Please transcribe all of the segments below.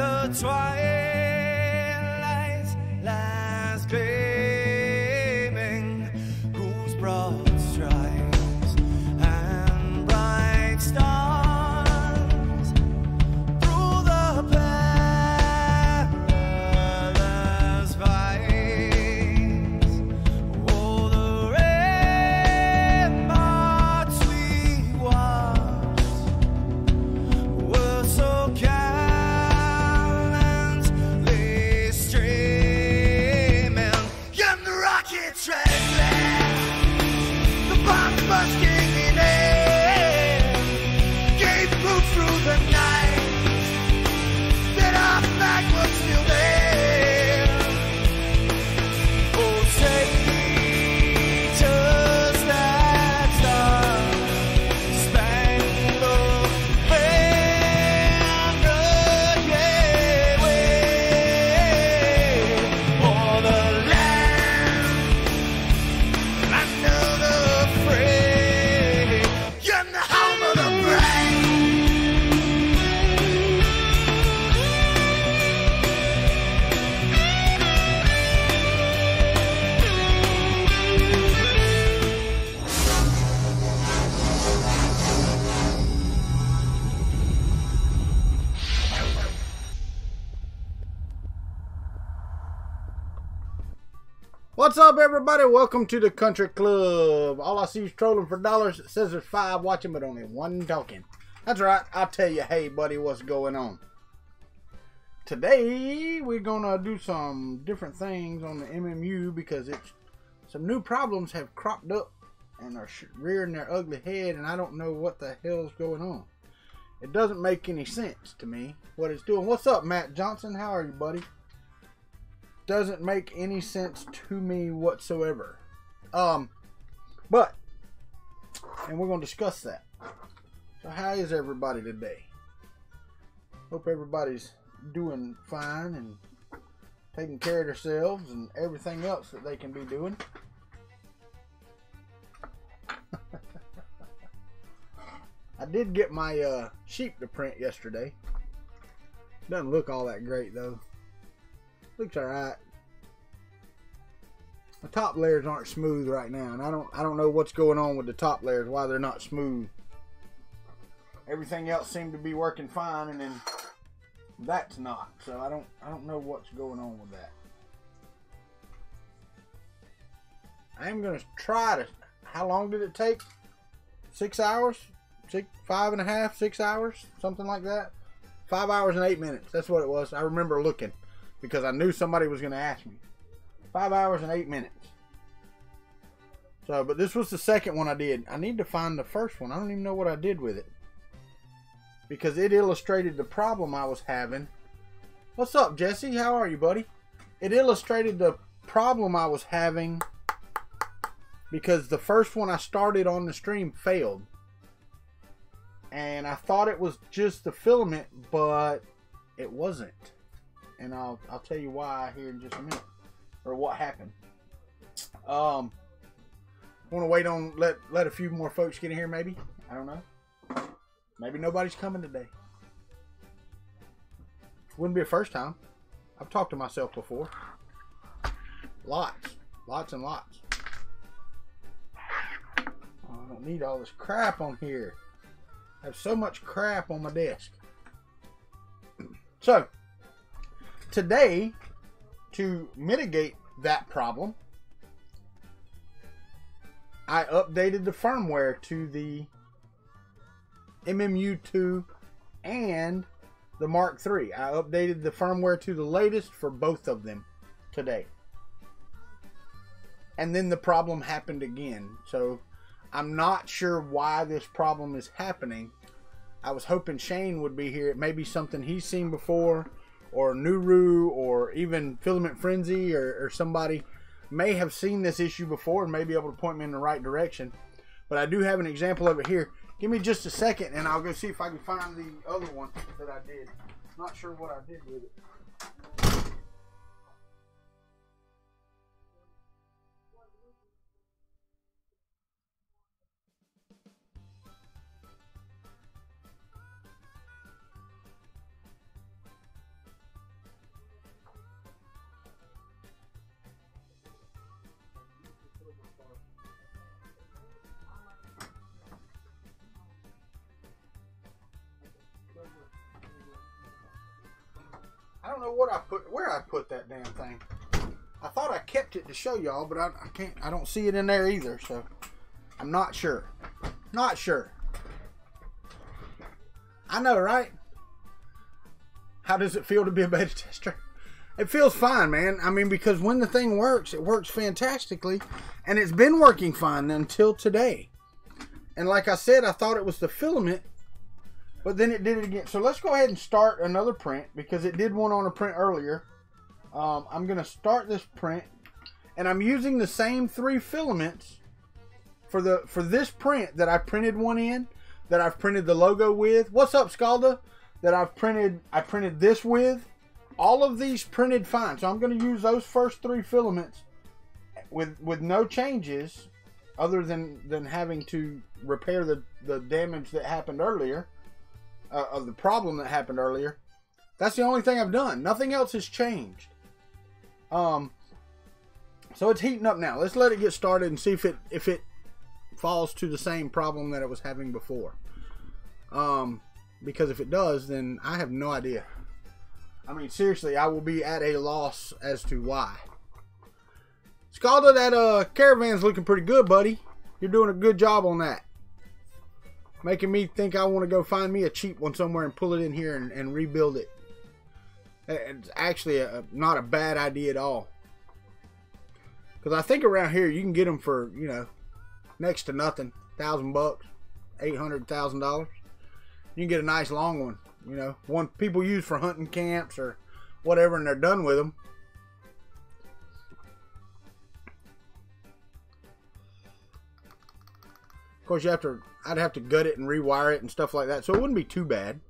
the twilight's last gleaming, whose broad stripes and bright stars through the perilous fights. Oh, the ramparts we watched were so gallantly streaming, and the rockets restless, the bombs bursting in air, gave proof through the night that our flag was still there. Oh, say does that star-spangled banner yet wave o'er the land under the fray, and the home of the brave. What's up, everybody? Welcome to the Country Club. All I see is trolling for dollars. It says there's 5 watching, but only 1 talking. That's right. I'll tell you, hey, buddy, what's going on. Today, we're going to do some different things on the MMU because some new problems have cropped up and are rearing their ugly head, and I don't know what the hell's going on. It doesn't make any sense to me what it's doing. What's up, Matt Johnson? How are you, buddy? Doesn't make any sense to me whatsoever. And we're going to discuss that. So how is everybody today? Hope everybody's doing fine and taking care of themselves and everything else that they can be doing. I did get my sheep to print yesterday. Doesn't look all that great though. Looks alright. The top layers aren't smooth right now, and I don't know what's going on with the top layers, why they're not smooth. Everything else seemed to be working fine, and then that's not. So I don't know what's going on with that. I am gonna try to. How long did it take? 6 hours? 5.5, 6 hours, something like that. 5 hours and 8 minutes. That's what it was. I remember looking, because I knew somebody was going to ask me. 5 hours and 8 minutes. So, but this was the second one I did. I need to find the first one. I don't even know what I did with it, because it illustrated the problem I was having. What's up, Jesse? How are you, buddy? It illustrated the problem I was having because the first one I started on the stream failed. And I thought it was just the filament, but it wasn't. And I'll tell you why here in just a minute, or what happened. I want to wait on let a few more folks get in here. Maybe, I don't know. Maybe nobody's coming today. Wouldn't be a first time. I've talked to myself before. Lots and lots. Oh, I don't need all this crap on here. I have so much crap on my desk. So today, to mitigate that problem, I updated the firmware to the MMU2 and the Mark III. I updated the firmware to the latest for both of them today. And then the problem happened again. So I'm not sure why this problem is happening. I was hoping Shane would be here. It may be something he's seen before, or Nuru, or even Filament Frenzy, or somebody may have seen this issue before and may be able to point me in the right direction. But I do have an example of it here. Give me just a second and I'll go see if I can find the other one that I did. Not sure what I did with it. know what where I put that damn thing. I thought I kept it to show y'all, but I can't. I don't see it in there either, so I'm not sure. Not sure. I know, right? How does it feel to be a beta tester? It feels fine, man. I mean, because when the thing works, it works fantastically, and it's been working fine until today. And like I said, I thought it was the filament, but then it did it again. So let's go ahead and start another print, because it did one on a print earlier. I'm going to start this print, and I'm using the same 3 filaments for this print that I printed one in, that I've printed the logo with. What's up, Scalda? That I printed this with. All of these printed fine. So I'm going to use those first 3 filaments with no changes other than having to repair the damage that happened earlier, of the problem that happened earlier. That's the only thing I've done. Nothing else has changed. So it's heating up now. Let's let it get started and see if it falls to the same problem that it was having before. Because if it does, then I have no idea. I mean, seriously, I will be at a loss as to why. Scalda, that caravan's looking pretty good, buddy. You're doing a good job on that. Making me think I want to go find me a cheap one somewhere and pull it in here and rebuild it. It's actually not a bad idea at all. Because I think around here you can get them for, you know, next to nothing. $1,000 bucks, $800,000. You can get a nice long one. You know, one people use for hunting camps or whatever, and they're done with them. Of course, I'd have to gut it and rewire it and stuff like that, so it wouldn't be too bad.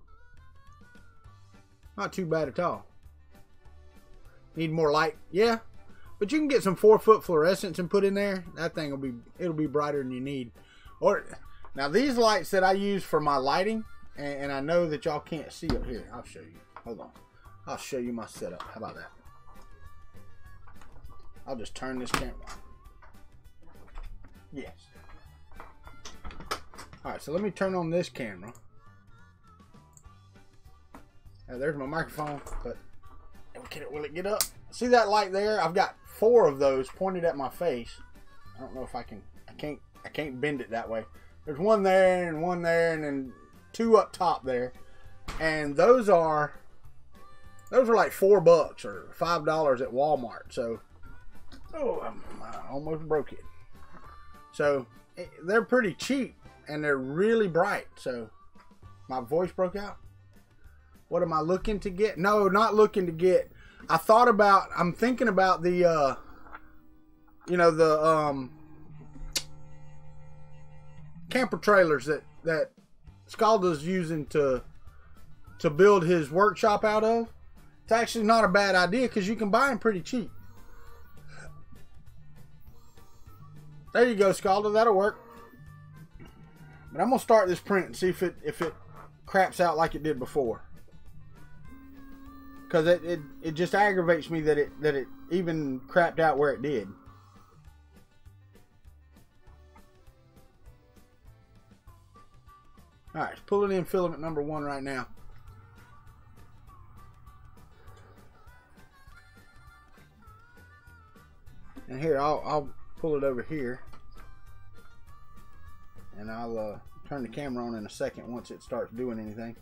Not too bad at all. Need more light, yeah, but you can get some 4-foot fluorescents and put in there. That thing it'll be brighter than you need. Or now these lights that I use for my lighting. And I know that y'all can't see up here. I'll show you. Hold on. I'll show you my setup. How about that? I'll just turn this camera on. Yes. Alright, so let me turn on this camera. Now, there's my microphone, but will it get up? See that light there? I've got 4 of those pointed at my face. I don't know if I can't bend it that way. There's one there, and then 2 up top there, and those are like $4 or $5 at Walmart. So, I almost broke it. So they're pretty cheap and they're really bright. So my voice broke out. What am I looking to get? No, not looking to get. I'm thinking about the camper trailers that Scalda's using to build his workshop out of. It's actually not a bad idea because you can buy them pretty cheap. There you go, Scalda. That'll work. But I'm gonna start this print and see if it craps out like it did before. Because it just aggravates me that it even crapped out where it did. Alright, it's pulling in filament number 1 right now. And here, I'll pull it over here. And I'll turn the camera on in a second once it starts doing anything.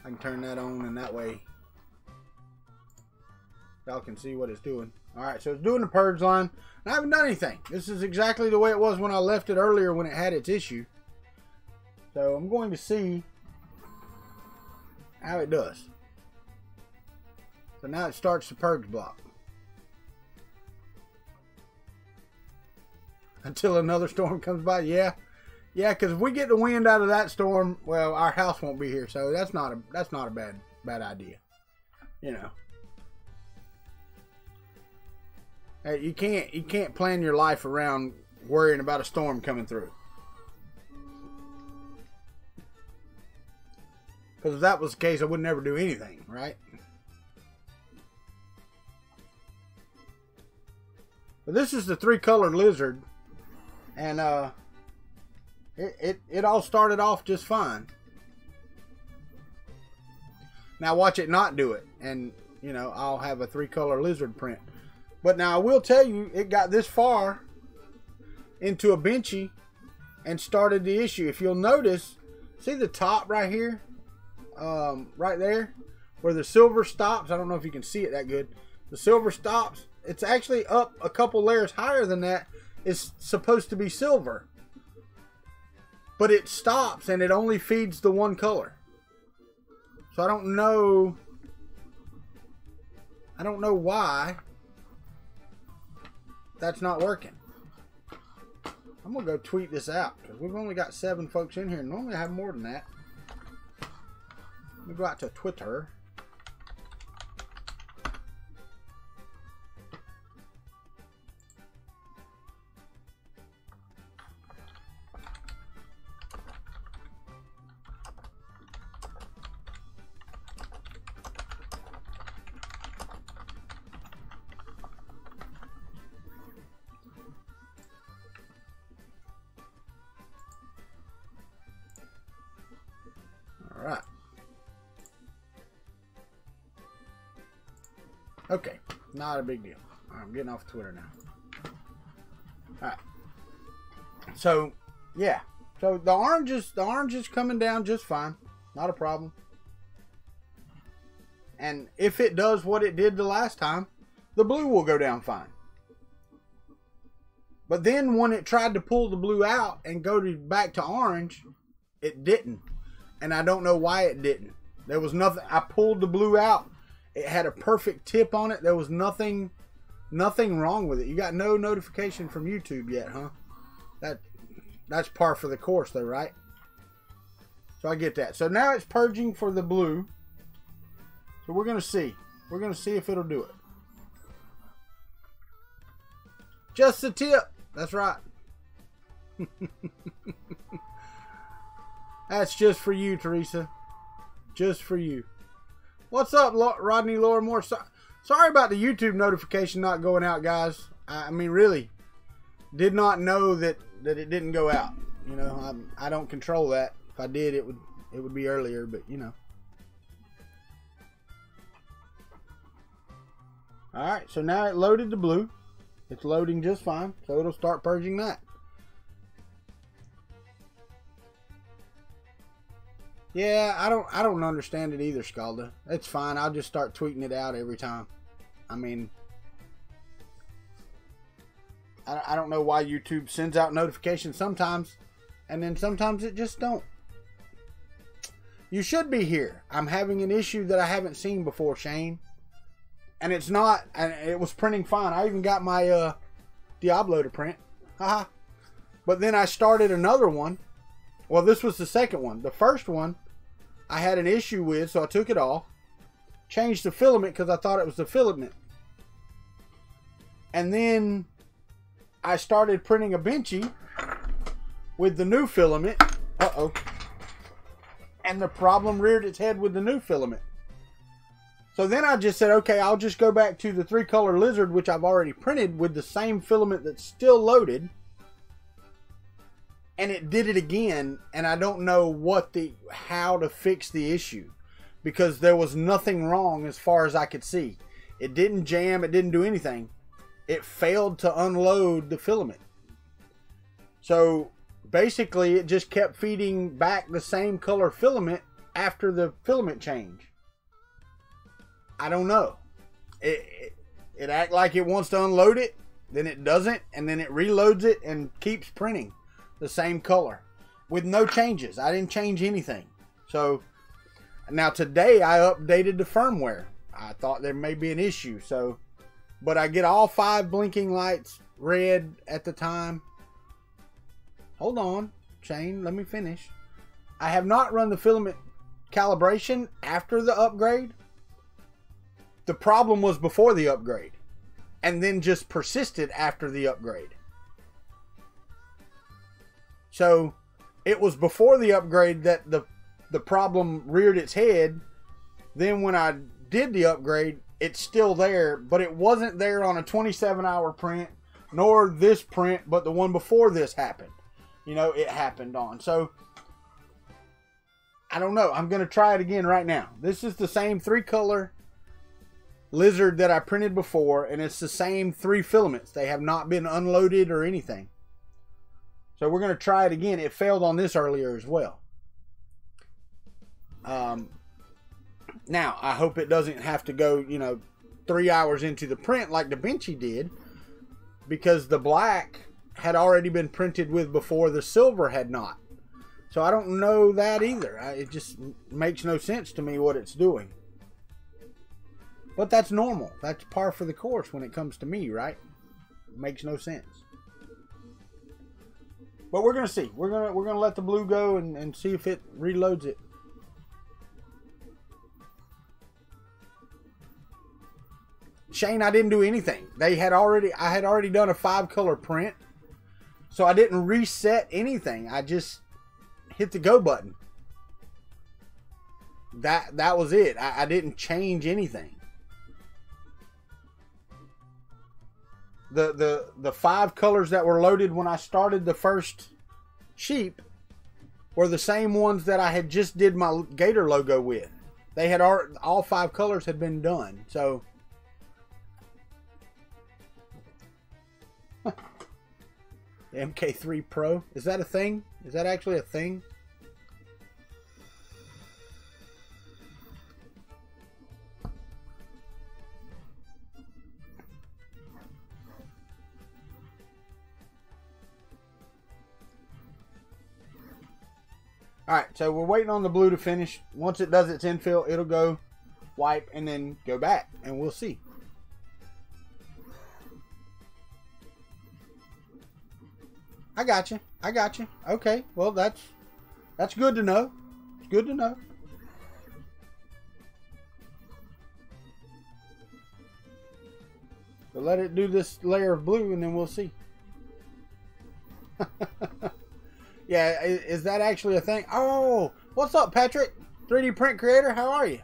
I can turn that on, and that way y'all can see what it's doing. Alright, so it's doing the purge line. And I haven't done anything. This is exactly the way it was when I left it earlier when it had its issue. So I'm going to see how it does. So now it starts the purge block. Until another storm comes by. Yeah, because if we get the wind out of that storm, well, our house won't be here. So that's not a bad idea. You know. Hey, you can't plan your life around worrying about a storm coming through. Because if that was the case, I would never do anything, right? But this is the 3-color lizard. And it all started off just fine. Now watch it not do it, and you know, I'll have a 3-color lizard print. But now I will tell you, it got this far into a benchy and started the issue. If you'll notice, see the top right here, right there, where the silver stops. I don't know if you can see it that good. The silver stops. It's actually up a couple layers higher than that. It's supposed to be silver, but it stops and it only feeds the one color. So I don't know why that's not working. I'm gonna go tweet this out because we've only got 7 folks in here. Normally I have more than that. Let me go out to Twitter. Alright. Okay. Not a big deal. I'm getting off Twitter now. Alright. So, yeah. So the orange is coming down just fine. Not a problem. And if it does what it did the last time, the blue will go down fine. But then when it tried to pull the blue out and go back to orange, it didn't. And I don't know why it didn't. There was nothing. I pulled the blue out. It had a perfect tip on it. There was nothing wrong with it. You got no notification from YouTube yet, huh? That's par for the course though, right? So I get that. So now it's purging for the blue. So we're going to see. We're going to see if it'll do it. Just a tip. That's right. That's just for you, Teresa. Just for you. What's up, Rodney Lorimore? Sorry about the YouTube notification not going out, guys. I mean, really. Did not know that it didn't go out. You know, I don't control that. If I did, it would be earlier, but you know. Alright, so now it loaded the blue. It's loading just fine, so it'll start purging that. Yeah, I don't understand it either, Scalda. It's fine. I'll just start tweeting it out every time. I mean, I don't know why YouTube sends out notifications sometimes, and then sometimes it just don't. You should be here. I'm having an issue that I haven't seen before, Shane. And it's not, and it was printing fine. I even got my Diablo to print. Haha. But then I started another one. Well, this was the second one. The first one I had an issue with, so I took it off. Changed the filament because I thought it was the filament. And then I started printing a benchy with the new filament. Uh-oh. And the problem reared its head with the new filament. So then I just said, okay, I'll just go back to the 3-color lizard, which I've already printed with the same filament that's still loaded. And it did it again, and I don't know how to fix the issue, because there was nothing wrong as far as I could see. It didn't jam, it didn't do anything. It failed to unload the filament. So basically it just kept feeding back the same color filament after the filament change. I don't know. It acts like it wants to unload it, then it doesn't, and then it reloads it and keeps printing the same color with no changes. I didn't change anything. So now today I updated the firmware. I thought there may be an issue, so but I get all 5 blinking lights red at the time. Hold on, Shane, let me finish. I have not run the filament calibration after the upgrade. The problem was before the upgrade, and then just persisted after the upgrade. So it was before the upgrade that the problem reared its head. Then when I did the upgrade, it's still there, but it wasn't there on a 27-hour print, nor this print, but the one before this happened. You know, it happened on. So I don't know. I'm going to try it again right now. This is the same 3-color lizard that I printed before, and it's the same 3 filaments. They have not been unloaded or anything. So we're going to try it again. It failed on this earlier as well. Now, I hope it doesn't have to go, you know, 3 hours into the print like Da Vinci did, because the black had already been printed with before, the silver had not. So I don't know that either. It just makes no sense to me what it's doing. But that's normal. That's par for the course when it comes to me, right? It makes no sense. But we're gonna see. We're gonna let the blue go and see if it reloads it. Shane, I didn't do anything. I had already done a 5-color print, so I didn't reset anything. I just hit the go button. That was it. I didn't change anything. The 5 colors that were loaded when I started the first sheep were the same ones that I had just did my Gator logo with. They had all 5 colors had been done. So the MK3 Pro, is that a thing? Is that actually a thing? Alright, so we're waiting on the blue to finish. Once it does its infill, it'll go wipe and then go back, and we'll see. I got you. I got you. Okay, well, that's good to know. It's good to know. So let it do this layer of blue, and then we'll see. Yeah, is that actually a thing? Oh, what's up, Patrick? 3D print creator, how are you?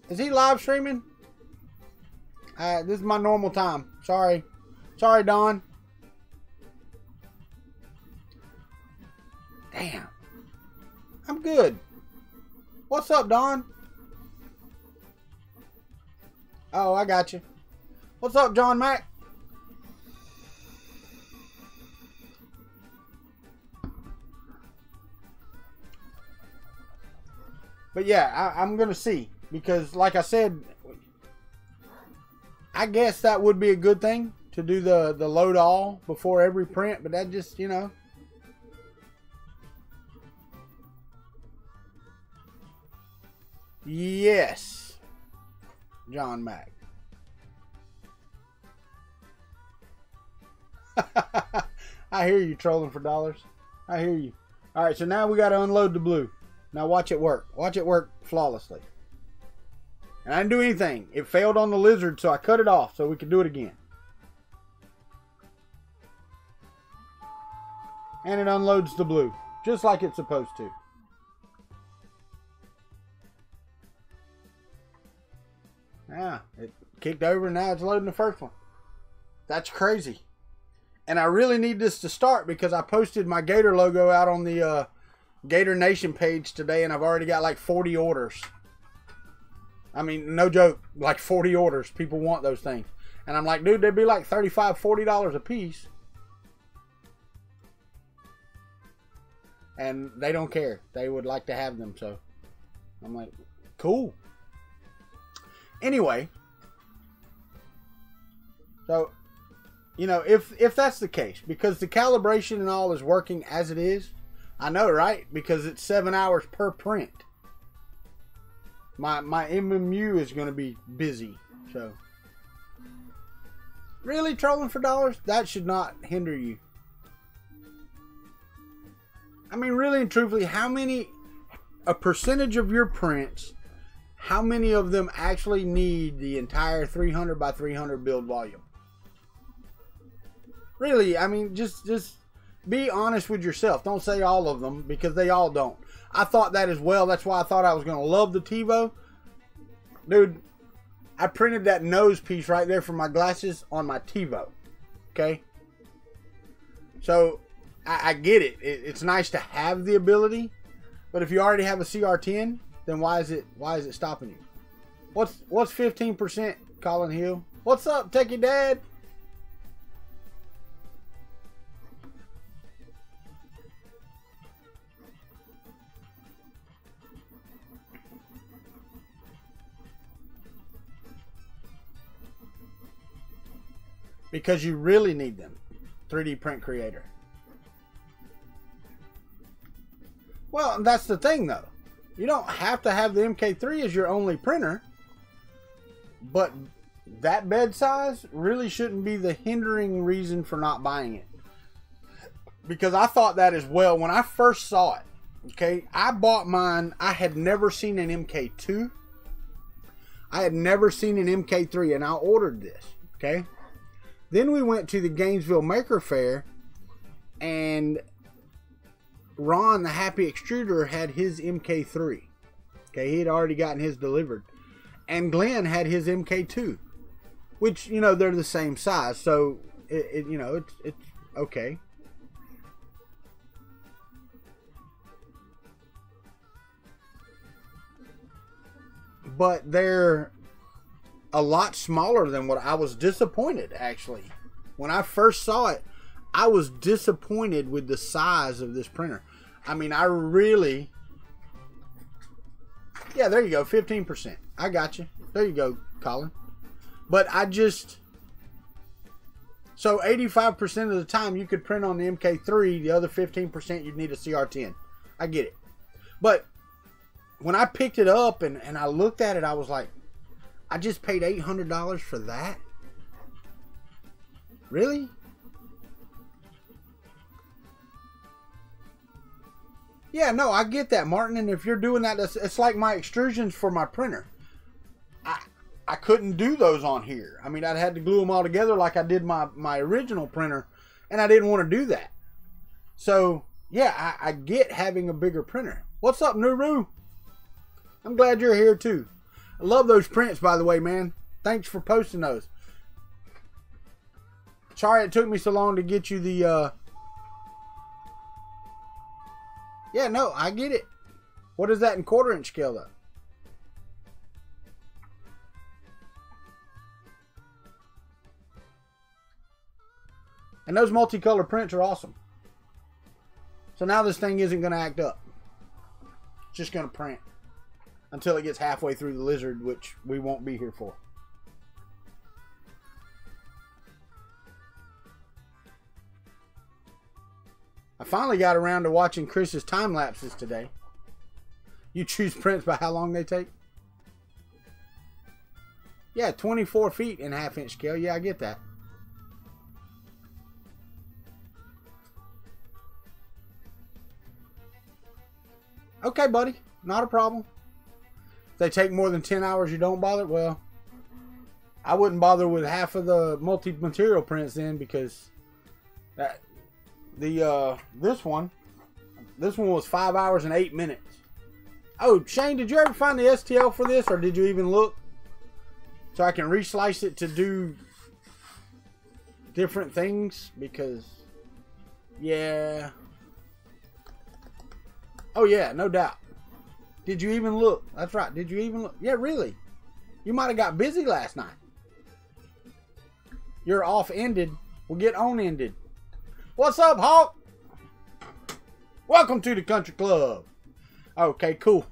Is he live streaming? This is my normal time. Sorry. Sorry, Don. Damn. I'm good. What's up, Don? Oh, I got you. What's up, John Mack? But yeah, I'm going to see. Because like I said, I guess that would be a good thing to do the load all before every print. But that just, you know. Yes. John Mack. I hear you trolling for dollars. I hear you. Alright, so now we got to unload the blue. Now watch it work. Watch it work flawlessly. And I didn't do anything. It failed on the lizard, so I cut it off so we could do it again. And it unloads the blue, just like it's supposed to. Yeah, it kicked over and now it's loading the first one. That's crazy. And I really need this to start because I posted my Gator logo out on the Gator Nation page today, and I've already got like 40 orders. I mean, no joke, like 40 orders. People want those things. And I'm like, dude, they'd be like $35, $40 a piece. And they don't care. They would like to have them, so I'm like, cool. Anyway, so, you know, if that's the case, because the calibration and all is working as it is, I know, right? Because it's 7 hours per print. My MMU is going to be busy, so. Really, trolling for dollars? That should not hinder you. I mean, really and truthfully, a percentage of your prints, how many of them actually need the entire 300 by 300 build volume? Really, I mean, just be honest with yourself. Don't say all of them, because they all don't. I thought that as well. That's why I thought I was going to love the TiVo. Dude, I printed that nose piece right there for my glasses on my TiVo. Okay? So, I get it. It's nice to have the ability, but if you already have a CR10, then why is it stopping you? What's 15%, Colin Hill? What's up, Techie Dad? Because you really need them. 3D Print Creator. Well, that's the thing, though. You don't have to have the MK3 as your only printer. But that bed size really shouldn't be the hindering reason for not buying it. Because I thought that as well. When I first saw it, okay, I bought mine. I had never seen an MK2. I had never seen an MK3, and I ordered this, okay? Then we went to the Gainesville Maker Faire, and Ron, the Happy Extruder, had his MK3. Okay, he had already gotten his delivered. And Glenn had his MK2, which, you know, they're the same size, so, you know, it's okay. But they're a lot smaller than what I was disappointed, actually. When I first saw it, I was disappointed with the size of this printer. I mean, I really... Yeah, there you go, 15%. I got you. There you go, Colin. But I just... So 85% of the time you could print on the MK3, the other 15% you'd need a CR10. I get it. But when I picked it up and I looked at it, I was like, I just paid $800 for that? Really? Yeah, no, I get that, Martin. And if you're doing that, it's like my extrusions for my printer. I couldn't do those on here. I mean, I'd had to glue them all together like I did my original printer, and I didn't want to do that. So, yeah, I get having a bigger printer. What's up, Nuru? I'm glad you're here, too. I love those prints, by the way, man. Thanks for posting those. Sorry it took me so long to get you the... Yeah, no, I get it. What is that in 1/4 inch scale, though? And those multicolor prints are awesome. So now this thing isn't going to act up. It's just going to print until it gets halfway through the lizard, which we won't be here for. I finally got around to watching Chris's time lapses today. You choose prints by how long they take? Yeah, 24 feet in 1/2 inch scale. Yeah, I get that. Okay, buddy. Not a problem. If they take more than 10 hours, you don't bother? Well, I wouldn't bother with half of the multi-material prints then, because this one was 5 hours and 8 minutes. Oh, Shane, did you ever find the STL for this, or did you even look? So I can reslice it to do different things, because, yeah. Oh, yeah, no doubt. Did you even look? That's right. Did you even look? Yeah, really. You might have got busy last night. You're off-ended. We'll get on-ended. What's up, Hawk? Welcome to the Kuntry Klub. Okay, cool.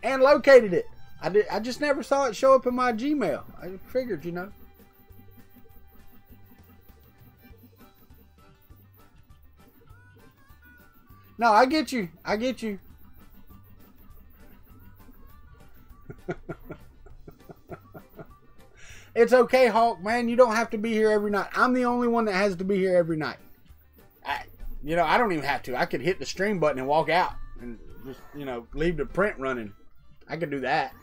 And located it. I just never saw it show up in my Gmail. I figured, you know. No, I get you. I get you. It's okay, Hawk, man. You don't have to be here every night. I'm the only one that has to be here every night. You know, I don't even have to. I could hit the stream button and walk out and just, you know, leave the print running. I could do that.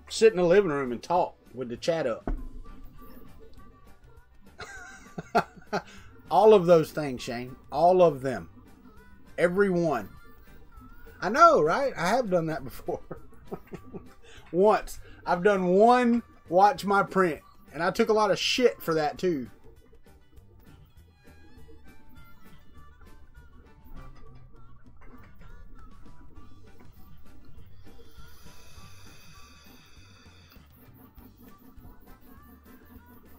Sit in the living room and talk with the chat up. All of those things, Shane. All of them. Every one. I know, right? I have done that before. Once. I've done one watch my print. And I took a lot of shit for that too.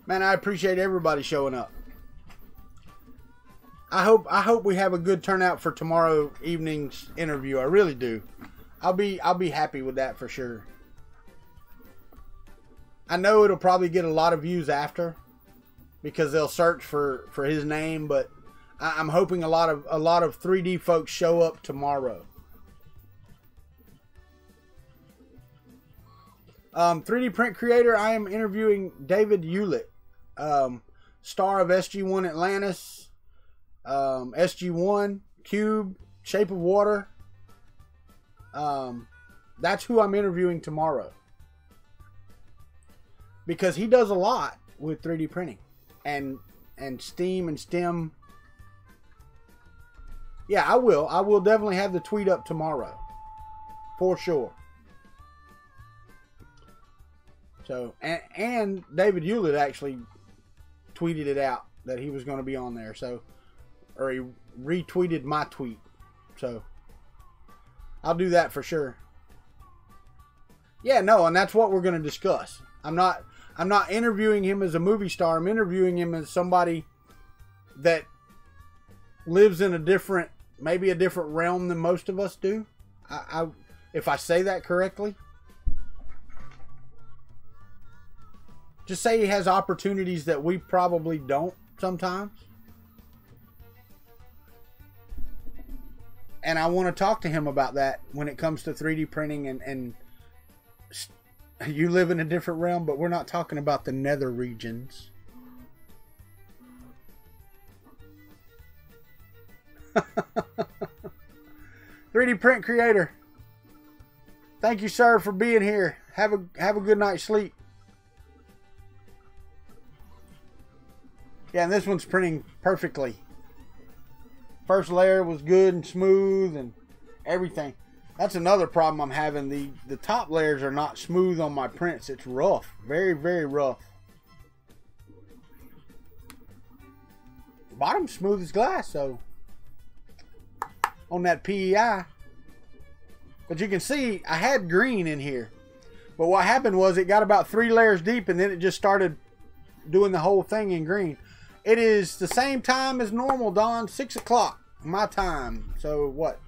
Man, I appreciate everybody showing up. I hope we have a good turnout for tomorrow evening's interview. I really do. I'll be happy with that for sure. I know it'll probably get a lot of views after because they'll search for his name, but I'm hoping a lot of 3D folks show up tomorrow. 3D print creator, I am interviewing David Hewlett, star of SG1 Atlantis, SG1, Cube, Shape of Water. That's who I'm interviewing tomorrow. Because he does a lot with 3D printing and Steam and STEM. Yeah, I will. I will definitely have the tweet up tomorrow. For sure. So, and David Hewlett actually tweeted it out that he was going to be on there. So, or he retweeted my tweet. So, I'll do that for sure. Yeah, no, and that's what we're going to discuss. I'm not interviewing him as a movie star. I'm interviewing him as somebody that lives in a different, maybe a different realm than most of us do. If I say that correctly. Just say he has opportunities that we probably don't sometimes. And I want to talk to him about that when it comes to 3D printing and you live in a different realm, but we're not talking about the nether regions. "3D print creator, thank you, sir, for being here. Have a good night's sleep." Yeah, and this one's printing perfectly. First layer was good and smooth and everything. That's another problem I'm having. The top layers are not smooth on my prints. It's rough. Very, very rough. Bottom's smooth as glass, so on that PEI. But you can see I had green in here. But what happened was it got about 3 layers deep and then it just started doing the whole thing in green. It is the same time as normal, Don. 6 o'clock my time. So what?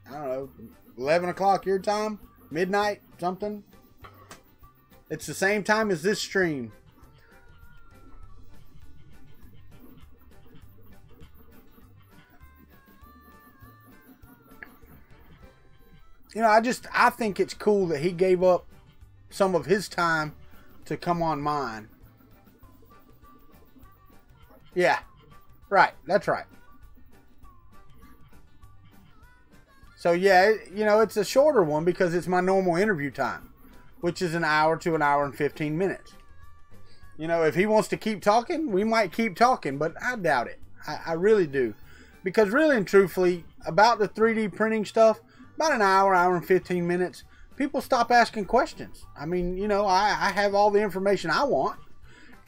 I don't know, 11 o'clock your time? Midnight? Something? It's the same time as this stream. You know, I think it's cool that he gave up some of his time to come on mine. Yeah. Right. That's right. So yeah, you know, it's a shorter one because it's my normal interview time, which is an hour to an hour and 15 minutes. You know, if he wants to keep talking, we might keep talking, but I doubt it. I really do. Because really and truthfully, about the 3D printing stuff, about an hour and 15 minutes, people stop asking questions. I mean, you know, I have all the information I want,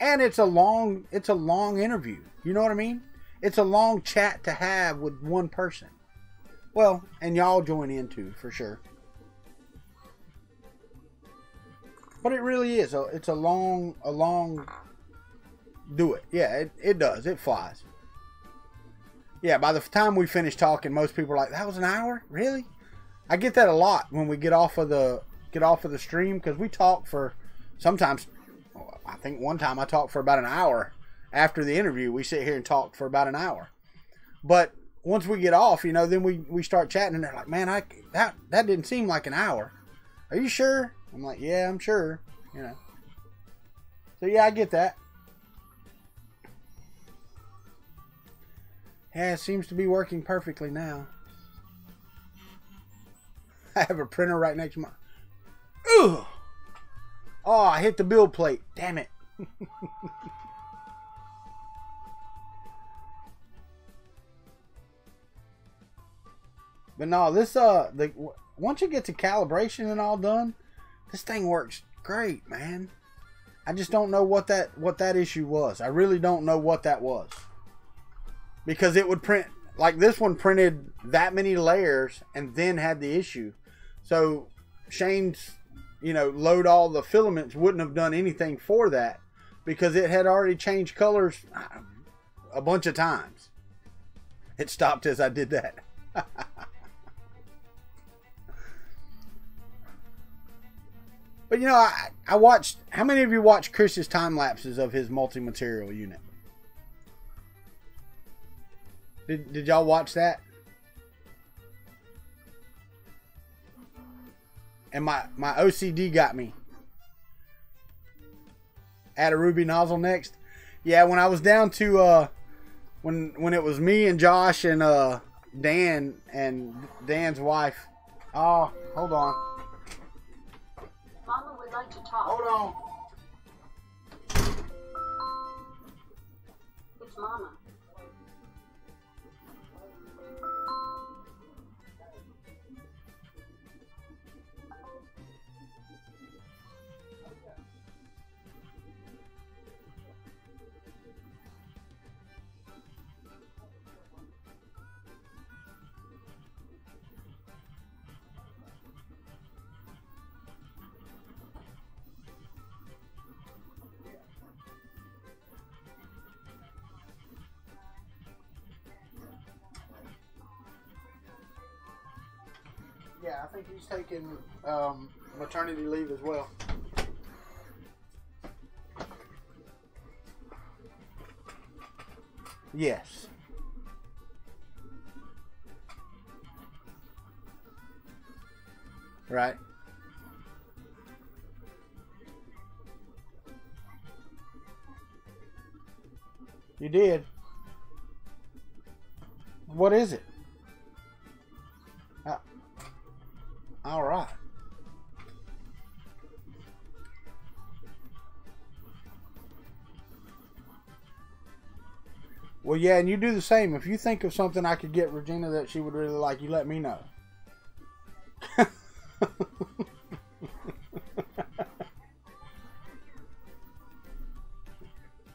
and it's a long interview. You know what I mean? It's a long chat to have with one person. Well, and y'all join in too, for sure. But it really is. It's a long do it. Yeah, it does. It flies. Yeah, by the time we finish talking, most people are like, "That was an hour? Really?" I get that a lot when we get off of the stream, because we talk for sometimes. I think one time I talked for about an hour after the interview. We sit here and talk for about an hour, but once we get off, you know, then we start chatting, and they're like, "Man, that didn't seem like an hour. Are you sure?" I'm like, "Yeah, I'm sure." You know. So yeah, I get that. Yeah, it seems to be working perfectly now. I have a printer right next to my... Ugh! Oh, I hit the build plate. Damn it. But no, this once you get to calibration and all done, this thing works great, man. I just don't know what that issue was. I really don't know what that was. Because it would print, like this one printed that many layers and then had the issue. So Shane's, load all the filaments wouldn't have done anything for that because it had already changed colors a bunch of times. It stopped as I did that. But I watched, how many of you watched Chris's time lapses of his multi-material unit? Did y'all watch that? And my OCD got me. Add a ruby nozzle next. Yeah, when I was down to when it was me and Josh and Dan and Dan's wife. Oh, hold on. Mama would like to talk. Hold on. It's Mama. Yeah, I think he's taking maternity leave as well. Yes. Right. You did. What is it? All right. Well, yeah, and you do the same. If you think of something I could get Regina that she would really like, you let me know.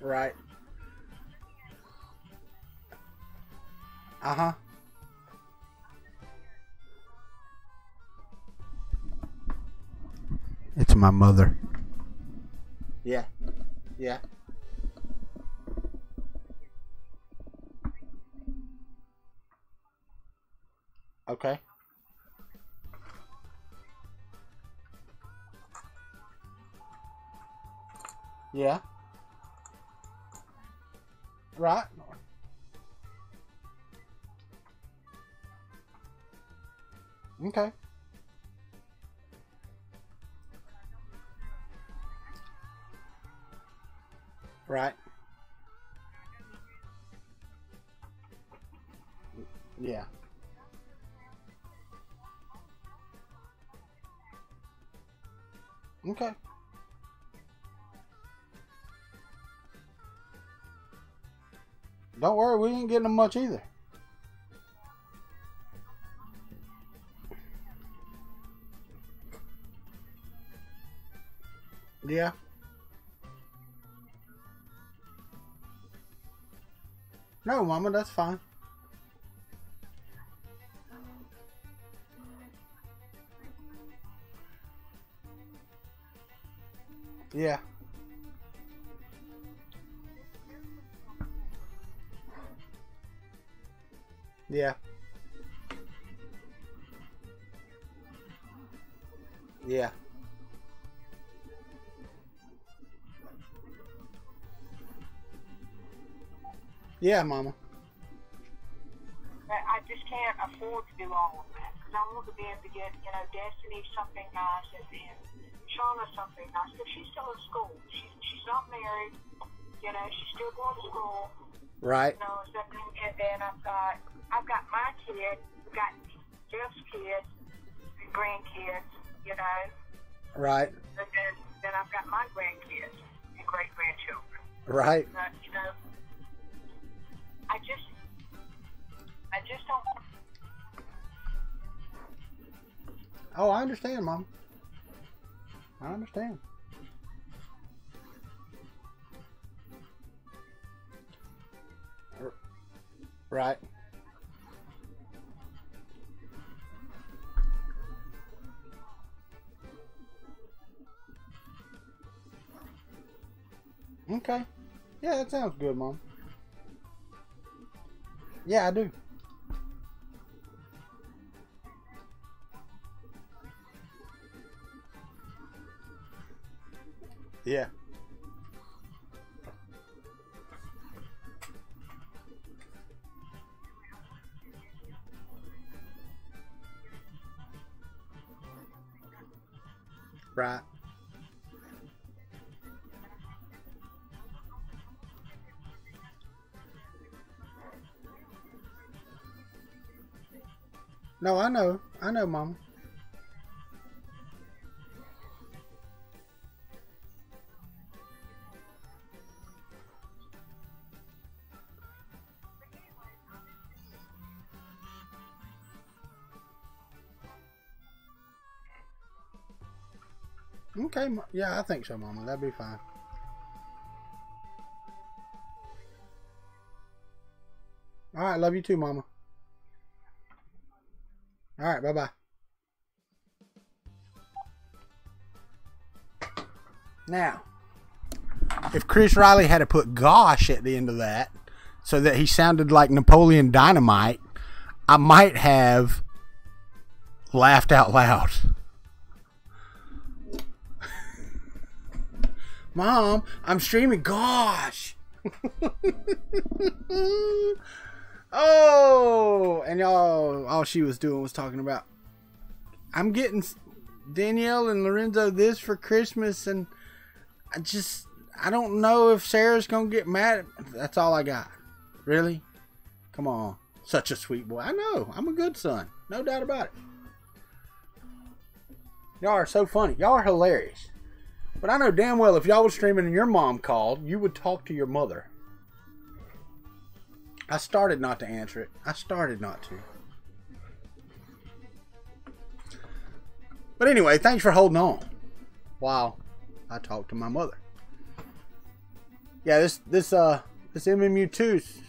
Right. Uh-huh. It's my mother. Yeah. Yeah. Okay. Yeah. Right. Okay. Right. Yeah. Okay. Don't worry, we ain't getting them much either. Yeah. No, Mama, that's fine. Yeah. Yeah. Yeah. Yeah, Mama. But I just can't afford to do all of that because I want to be able to get, Destiny something nice and then Shawna something nice. Because she's still in school. She's not married. She's still going to school. Right. And then I've got my kid. I've got Jeff's kids and grandkids. Right. And then I've got my grandkids and great grandchildren. Right. But, I just don't. Oh, I understand, Mom. I understand. Right. Okay. Yeah, that sounds good, Mom. Yeah, I do. Yeah. Right. No, I know. I know, Mama. Okay, yeah, I think so, Mama. That'd be fine. All right, love you too, Mama. All right, bye-bye. Now, if Chris Riley had to put gosh at the end of that so that he sounded like Napoleon Dynamite, I might have laughed out loud. Mom, I'm streaming. Gosh. Oh, and y'all, all she was doing was talking about, I'm getting Danielle and Lorenzo this for Christmas, and I don't know if Sarah's gonna get mad. That's all I got. Really? Come on. Such a sweet boy. I know. I'm a good son. No doubt about it. Y'all are so funny. Y'all are hilarious. But I know damn well if y'all was streaming and your mom called, you would talk to your mother. I started not to answer it. I started not to. But anyway, thanks for holding on while I talked to my mother. Yeah, this MMU2's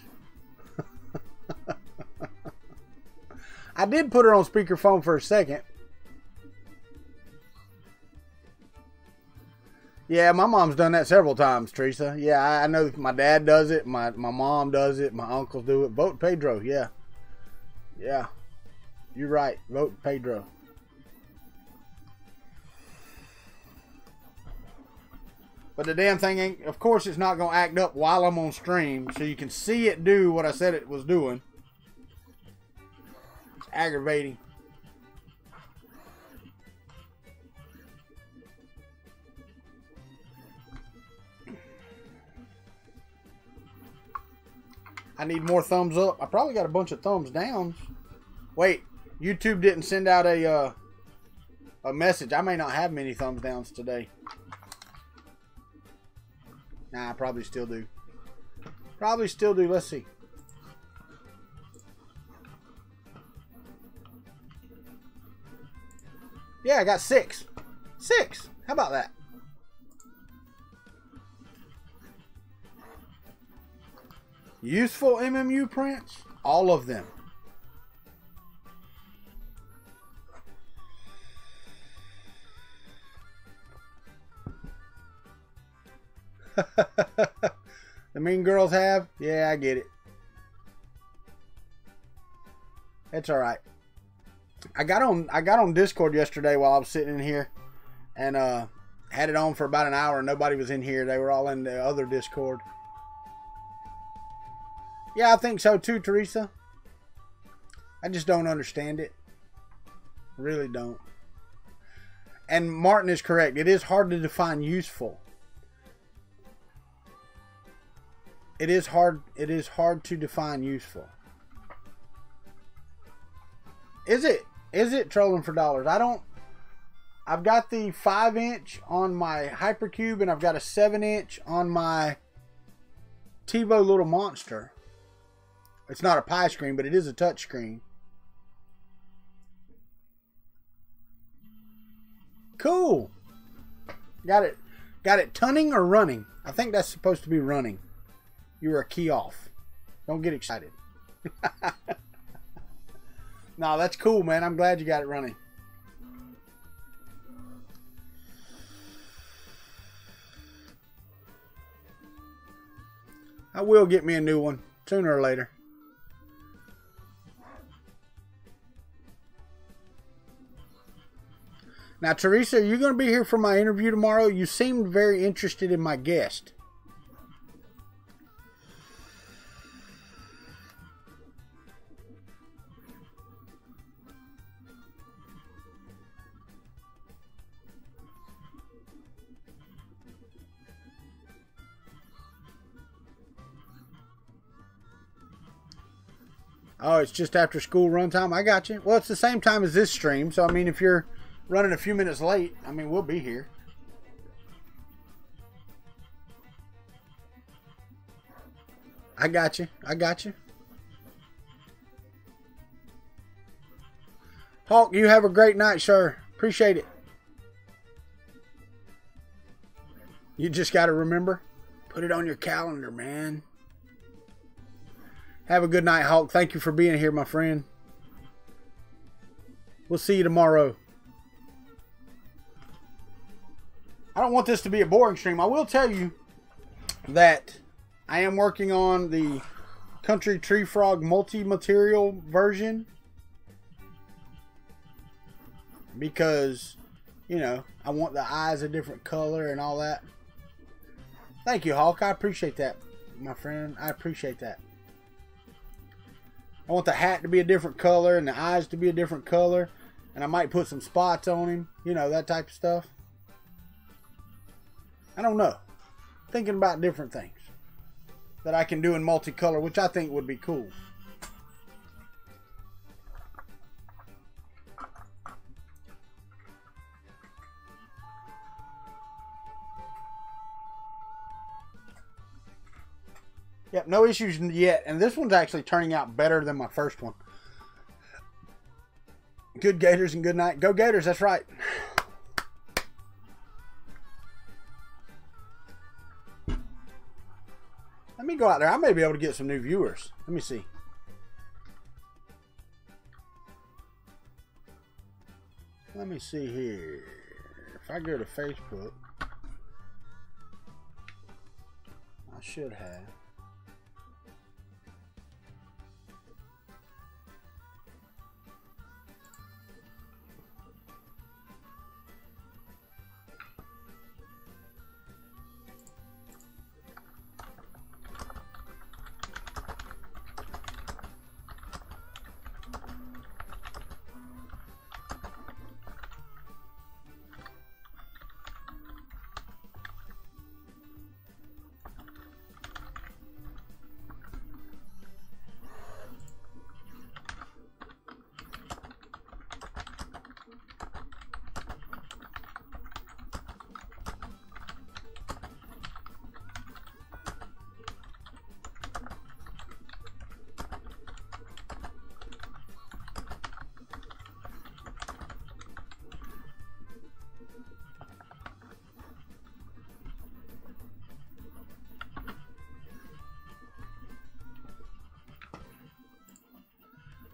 I did put her on speakerphone for a second. Yeah, my mom's done that several times, Teresa. Yeah, I know my dad does it. My mom does it. My uncles do it. Vote Pedro, yeah. Yeah. You're right. Vote Pedro. But the damn thing ain't, of course it's not going to act up while I'm on stream, so you can see it do what I said it was doing. It's aggravating. I need more thumbs up. I probably got a bunch of thumbs downs. Wait, YouTube didn't send out a message. I may not have many thumbs downs today. Nah, I probably still do. Probably still do. Let's see. Yeah, I got 6. 6. How about that? Useful MMU prints? All of them. The mean girls have? Yeah, I get it. It's alright. I got on Discord yesterday while I was sitting in here and had it on for about an hour and nobody was in here. They were all in the other Discord. Yeah, I think so too, Teresa. I just don't understand it. Really don't. And Martin is correct. It is hard to define useful. It is hard to define useful. Is it? Is it trolling for dollars? I've got the 5-inch on my Hypercube and I've got a 7-inch on my TiVo Little Monster. It's not a pie screen, but it is a touch screen. Cool. Got it tunning or running? I think that's supposed to be running. You were a key off. Don't get excited. No, that's cool, man. I'm glad you got it running. I will get me a new one sooner or later. Now, Teresa, are you going to be here for my interview tomorrow? You seemed very interested in my guest. Oh, it's just after school run time? I got you. Well, it's the same time as this stream. So, I mean, if you're running a few minutes late, I mean, we'll be here. I got you. I got you. Hawk, you have a great night, sir. Appreciate it. You just got to remember, put it on your calendar, man. Have a good night, Hawk. Thank you for being here, my friend. We'll see you tomorrow. I don't want this to be a boring stream. I will tell you that I am working on the Kuntry Klub multi-material version. Because, you know, I want the eyes a different color and all that. Thank you, Hawk. I appreciate that, my friend. I appreciate that. I want the hat to be a different color and the eyes to be a different color. And I might put some spots on him. You know, that type of stuff. I don't know. Thinking about different things that I can do in multicolor, which I think would be cool. Yep, no issues yet. And this one's actually turning out better than my first one. Good Gators and good night. Go Gators, that's right. Let me go out there. I may be able to get some new viewers. Let me see. Let me see here. If I go to Facebook, I should have.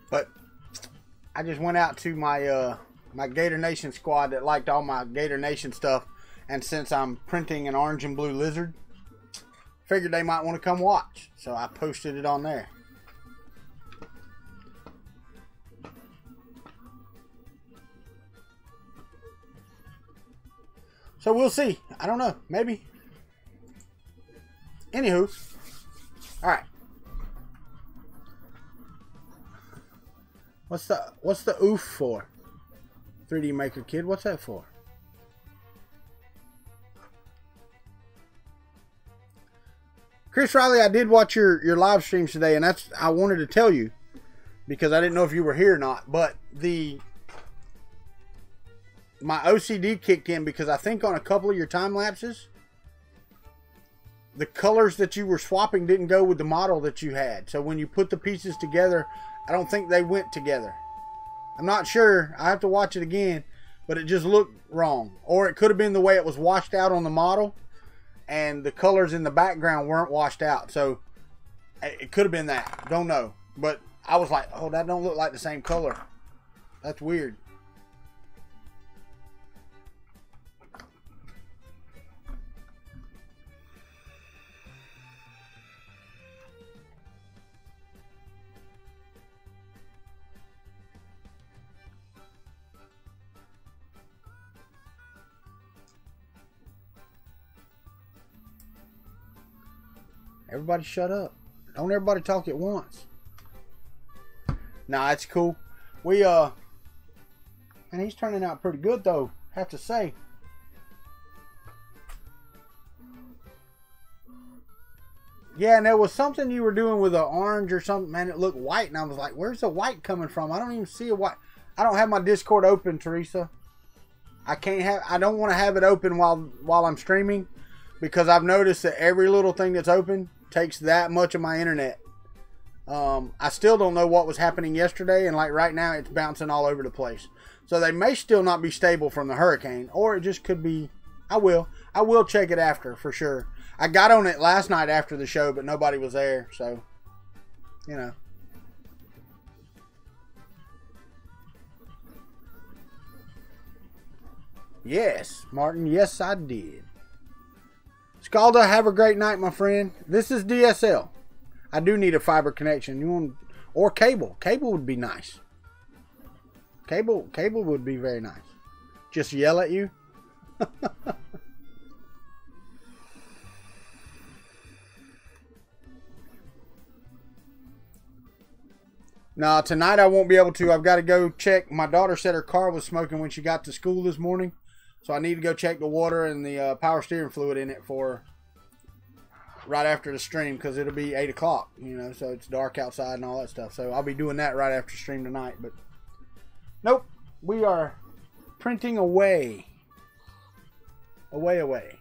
But I just went out to my my Gator Nation squad that liked all my Gator Nation stuff, and since I'm printing an orange and blue lizard, figured they might want to come watch, so I posted it on there. So we'll see. I don't know. Maybe. Anywho. Alright. What's the oof for? 3D Maker Kid, what's that for? Chris Riley, I did watch your live streams today, and that's I wanted to tell you because I didn't know if you were here or not, but my OCD kicked in because I think on a couple of your time lapses the colors that you were swapping didn't go with the model that you had. So when you put the pieces together, I don't think they went together. I'm not sure. I have to watch it again, but it just looked wrong. Or it could have been the way it was washed out on the model and the colors in the background weren't washed out. So it could have been that. Don't know. But I was like, oh, that don't look like the same color. That's weird. Everybody shut up. Don't everybody talk at once. Nah, it's cool. We, and he's turning out pretty good though, have to say. Yeah, and there was something you were doing with an orange or something, man, it looked white, and I was like, where's the white coming from? I don't even see a white. I don't have my Discord open, Teresa. I don't want to have it open while I'm streaming, because I've noticed that every little thing that's open takes that much of my internet. I still don't know what was happening yesterday, and like right now it's bouncing all over the place. So they may still not be stable from the hurricane, or it just could be. I will check it after for sure. I got on it last night after the show, but nobody was there, so you know. Yes, Martin, yes I did. Scalda, have a great night, my friend. This is DSL. I do need a fiber connection. You want, or cable. Cable would be nice. Cable would be very nice. Just yell at you. No, tonight I won't be able to. I've got to go check. My daughter said her car was smoking when she got to school this morning. So I need to go check the water and the power steering fluid in it for right after the stream, because it'll be 8 o'clock, you know, so it's dark outside and all that stuff. So I'll be doing that right after stream tonight. But nope, we are printing away. Away.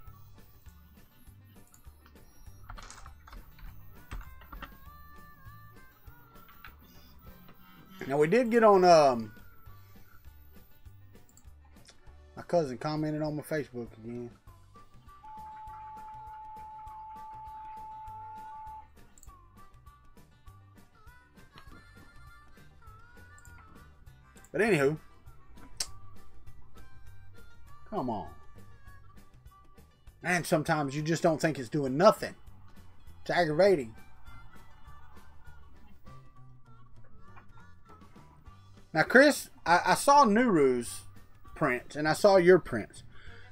Now we did get on my cousin commented on my Facebook again. But anywho, come on. And sometimes you just don't think it's doing nothing. It's aggravating. Now, Chris, I saw Nuru's prints, and I saw your prints.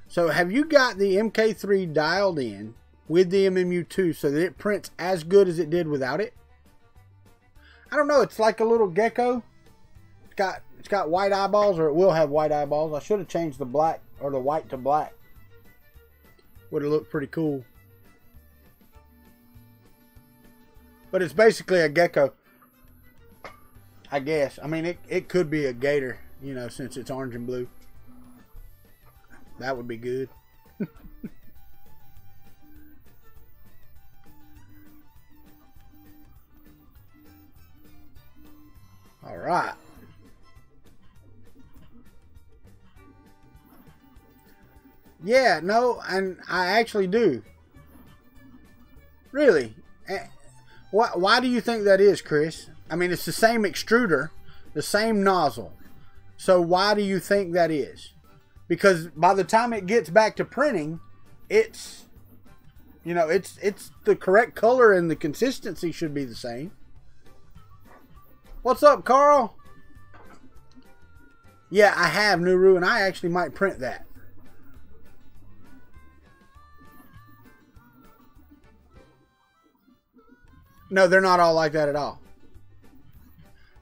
So, have you got the MK3 dialed in with the MMU2 so that it prints as good as it did without it? I don't know. It's like a little gecko. It's got white eyeballs, or it will have white eyeballs. I should have changed the black or the white to black. Would have looked pretty cool. But it's basically a gecko, I guess. I mean, it could be a gator, you know, since it's orange and blue. That would be good. All right. Yeah, no, and I actually do. Really? Why do you think that is, Chris? I mean, it's the same extruder, the same nozzle. So why do you think that is? Because by the time it gets back to printing, it's, you know, it's the correct color and the consistency should be the same. What's up, Carl? Yeah, I have Nuru, and I actually might print that. No, they're not all like that at all.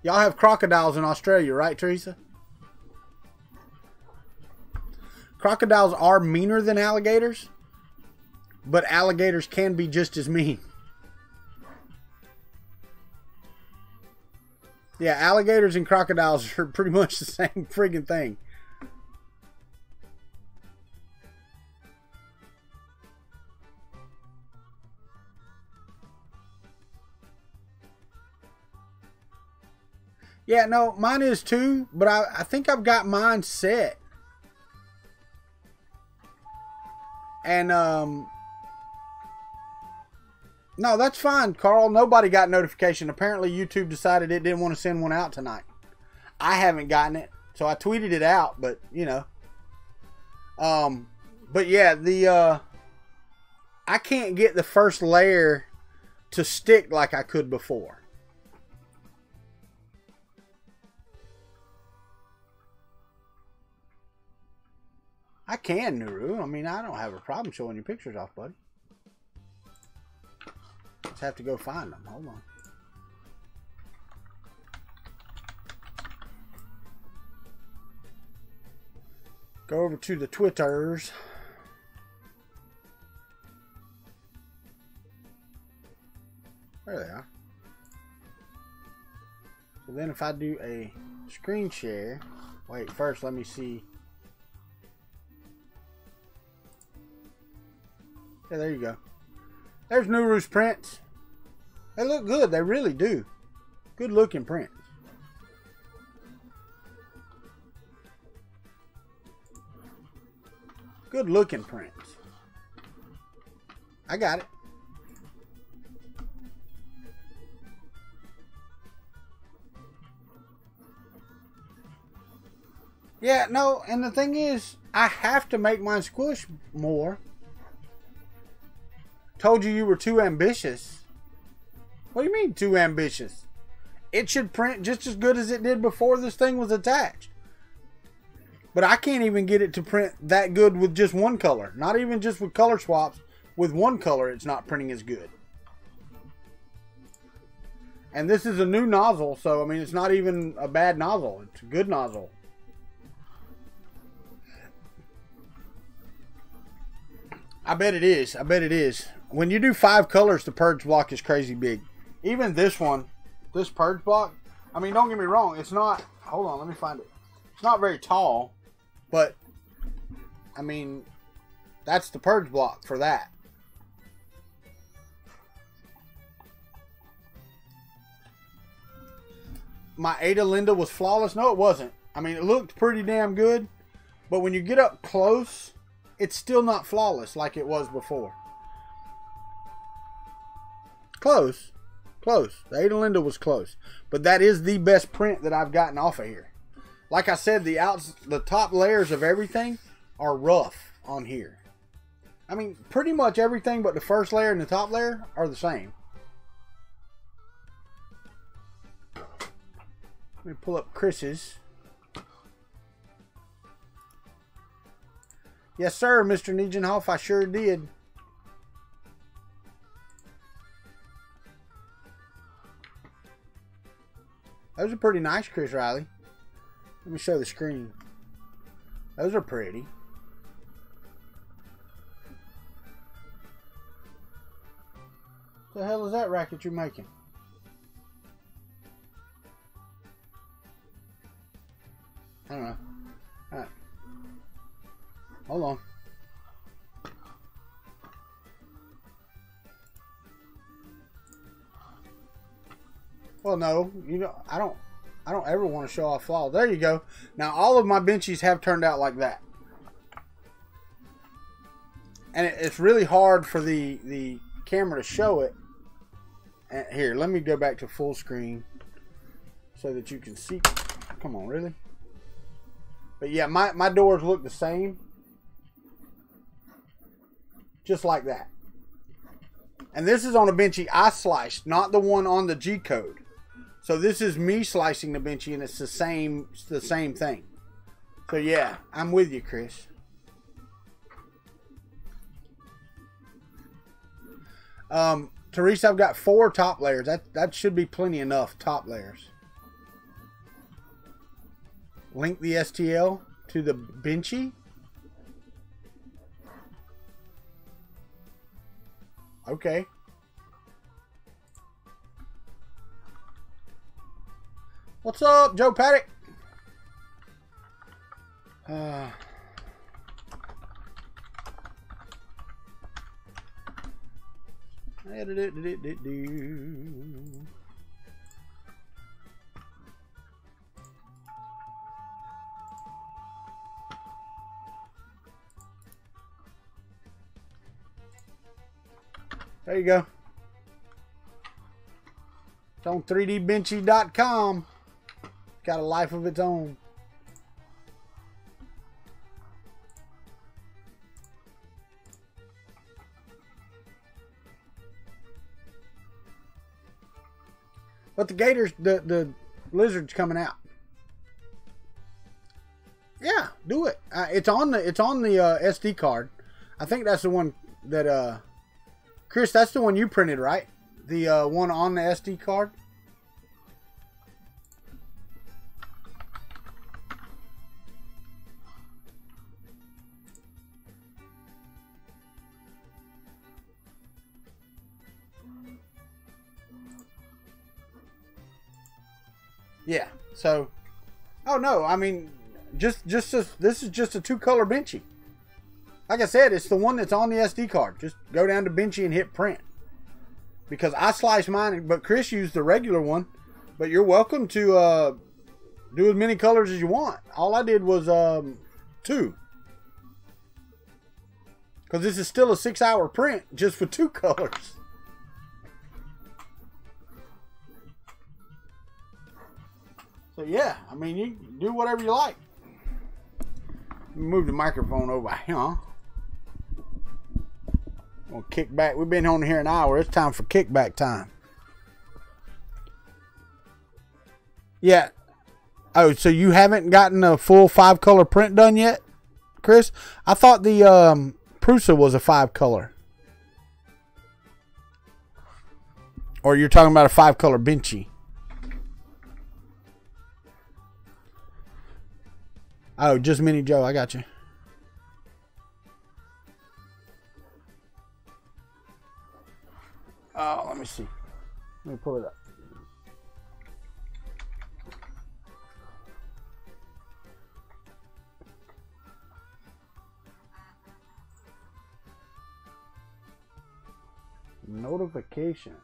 Y'all have crocodiles in Australia, right, Teresa? Crocodiles are meaner than alligators, but alligators can be just as mean. Yeah, alligators and crocodiles are pretty much the same friggin' thing. Yeah, no, mine is too, but I think I've got mine set. And, No, that's fine, Carl. Nobody got notification. Apparently, YouTube decided it didn't want to send one out tonight. I haven't gotten it, so I tweeted it out. But you know, but yeah, I can't get the first layer to stick like I could before. I can, Nuru. I mean, I don't have a problem showing you pictures off, buddy. Just have to go find them. Hold on. Go over to the Twitters. There they are. So then if I do a screen share, wait, first let me see. Yeah, there you go. There's Nuru's prints. They look good. They really do. Good looking prints. Good looking prints. I got it. Yeah, no, and the thing is, I have to make mine squish more. Told you were too ambitious. What do you mean too ambitious? It should print just as good as it did before this thing was attached. But I can't even get it to print that good with just one color. Not even just with color swaps. With one color, it's not printing as good. And this is a new nozzle, so I mean, it's not even a bad nozzle. It's a good nozzle. I bet it is. I bet it is. When you do 5 colors, the purge block is crazy big. Even this one, this purge block, I mean, don't get me wrong. It's not, hold on, let me find it. It's not very tall, but, I mean, that's the purge block for that. My Ada Linda was flawless. No, it wasn't. I mean, it looked pretty damn good, but when you get up close, it's still not flawless like it was before. Close. Close. The Ada Linda was close. But that is the best print that I've gotten off of here. Like I said, the top layers of everything are rough on here. I mean, pretty much everything but the first layer and the top layer are the same. Let me pull up Chris's. Yes, sir, Mr. Niegenhoff, I sure did. Those are pretty nice, Chris Riley. Let me show the screen. Those are pretty. What the hell is that racket you're making? I don't know. Alright. Hold on. Well, no, you know, I don't ever want to show off flaws. There you go. Now, all of my benchies have turned out like that. And it's really hard for the camera to show it. And here, let me go back to full screen so that you can see. Come on, really? But yeah, my doors look the same. Just like that. And this is on a benchy I sliced, not the one on the G code. So this is me slicing the benchy, and it's the same thing. So yeah, I'm with you, Chris. Teresa, I've got 4 top layers. That should be plenty enough top layers. Link the STL to the benchy. Okay. What's up, Joe Paddock? There you go. It's on 3dbenchy.com. Got a life of its own. But the gators, the lizard's coming out. Yeah, do it. It's on the SD card. I think that's the one that Chris, that's the one you printed, right? The one on the SD card. Yeah. So, oh no, I mean, this is just a 2-color Benchy. Like I said, it's the one that's on the SD card. Just go down to Benchy and hit print. Because I sliced mine, but Chris used the regular one. But you're welcome to do as many colors as you want. All I did was 2. Because this is still a 6-hour print, just for 2 colors. So yeah, I mean, you can do whatever you like. Move the microphone over here. We'll kick back. We've been on here an hour. It's time for kickback time. Yeah. Oh, so you haven't gotten a full 5-color print done yet, Chris? I thought the Prusa was a 5-color. Or you're talking about a 5-color Benchy. Oh, just Mini Joe. I got you. Oh, let me see. Let me pull it up. Notifications.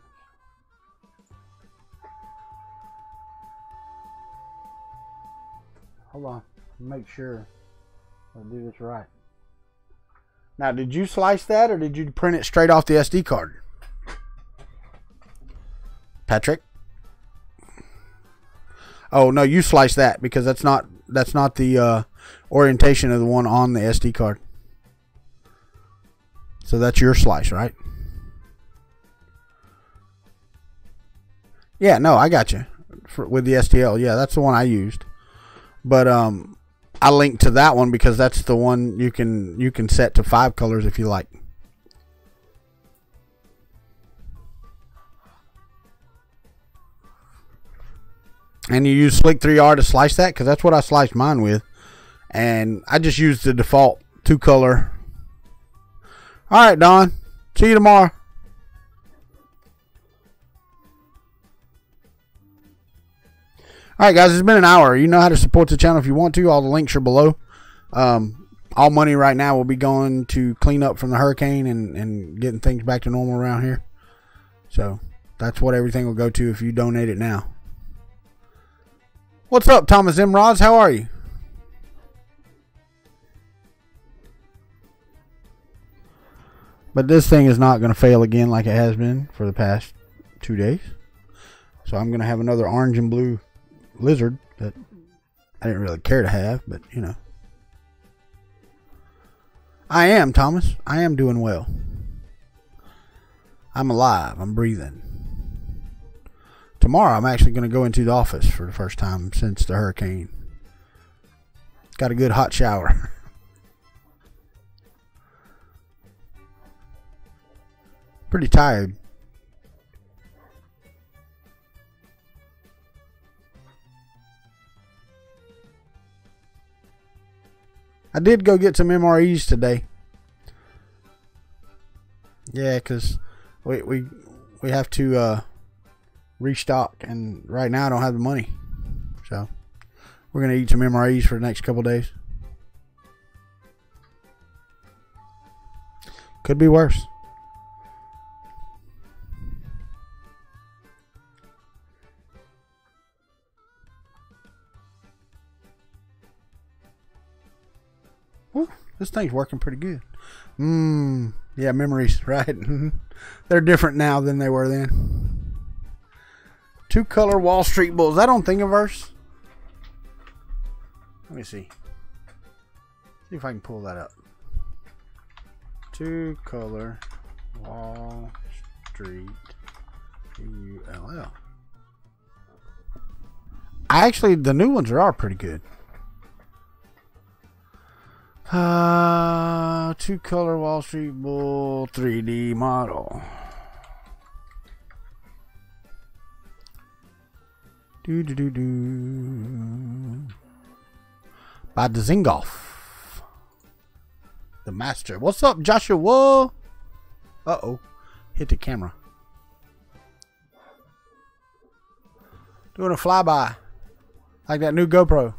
Hold on. Make sure I do this right. Now, did you slice that or did you print it straight off the SD card? Patrick? Oh, no, you sliced that because that's not the orientation of the one on the SD card. So that's your slice, right? Yeah, no, I got you. With the STL. Yeah, that's the one I used. But I linked to that one because that's the one you can set to 5 colors if you like. And you use Slick 3R to slice that because that's what I sliced mine with. And I just used the default 2-color. All right, Don. See you tomorrow. All right, guys, it's been an hour. You know how to support the channel if you want to. All the links are below. All money right now will be going to clean up from the hurricane and getting things back to normal around here. So that's what everything will go to if you donate it now. What's up, Thomas M. Rods? How are you? But this thing is not going to fail again like it has been for the past 2 days. So I'm going to have another orange and blue lizard that I didn't really care to have, but you know. I am, Thomas. I am doing well. I'm alive. I'm breathing. Tomorrow I'm actually going to go into the office for the first time since the hurricane. Got a good hot shower. Pretty tired. I did go get some MREs today. Yeah, because we have to restock, and right now I don't have the money. So we're going to eat some MREs for the next couple days. Could be worse. Ooh, this thing's working pretty good. Yeah, memories, right? They're different now than they were then. Two color Wall Street Bull. Is that on Thingiverse? Let me see. See if I can pull that up. Two color Wall Street ULL. Actually, the new ones are pretty good. Two color Wall Street Bull 3D model. By the Zingolf. The master. What's up, Joshua? Uh-oh. Hit the camera. Doing a flyby. Like that new GoPro.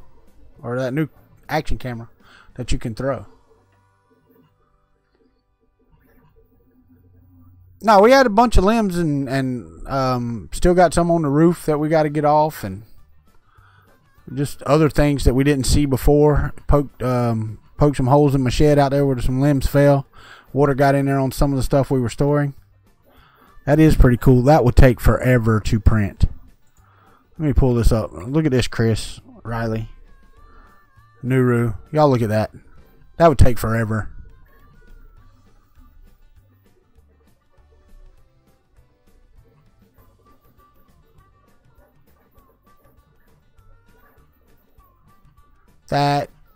Or that new action camera that you can throw. No, we had a bunch of limbs and still got some on the roof that we got to get off, and just other things that we didn't see before. Poked some holes in my shed out there where some limbs fell. Water got in there on some of the stuff we were storing. That is pretty cool. That would take forever to print. Let me pull this up. Look at this, Chris, Riley, Nuru. Y'all look at that. That would take forever.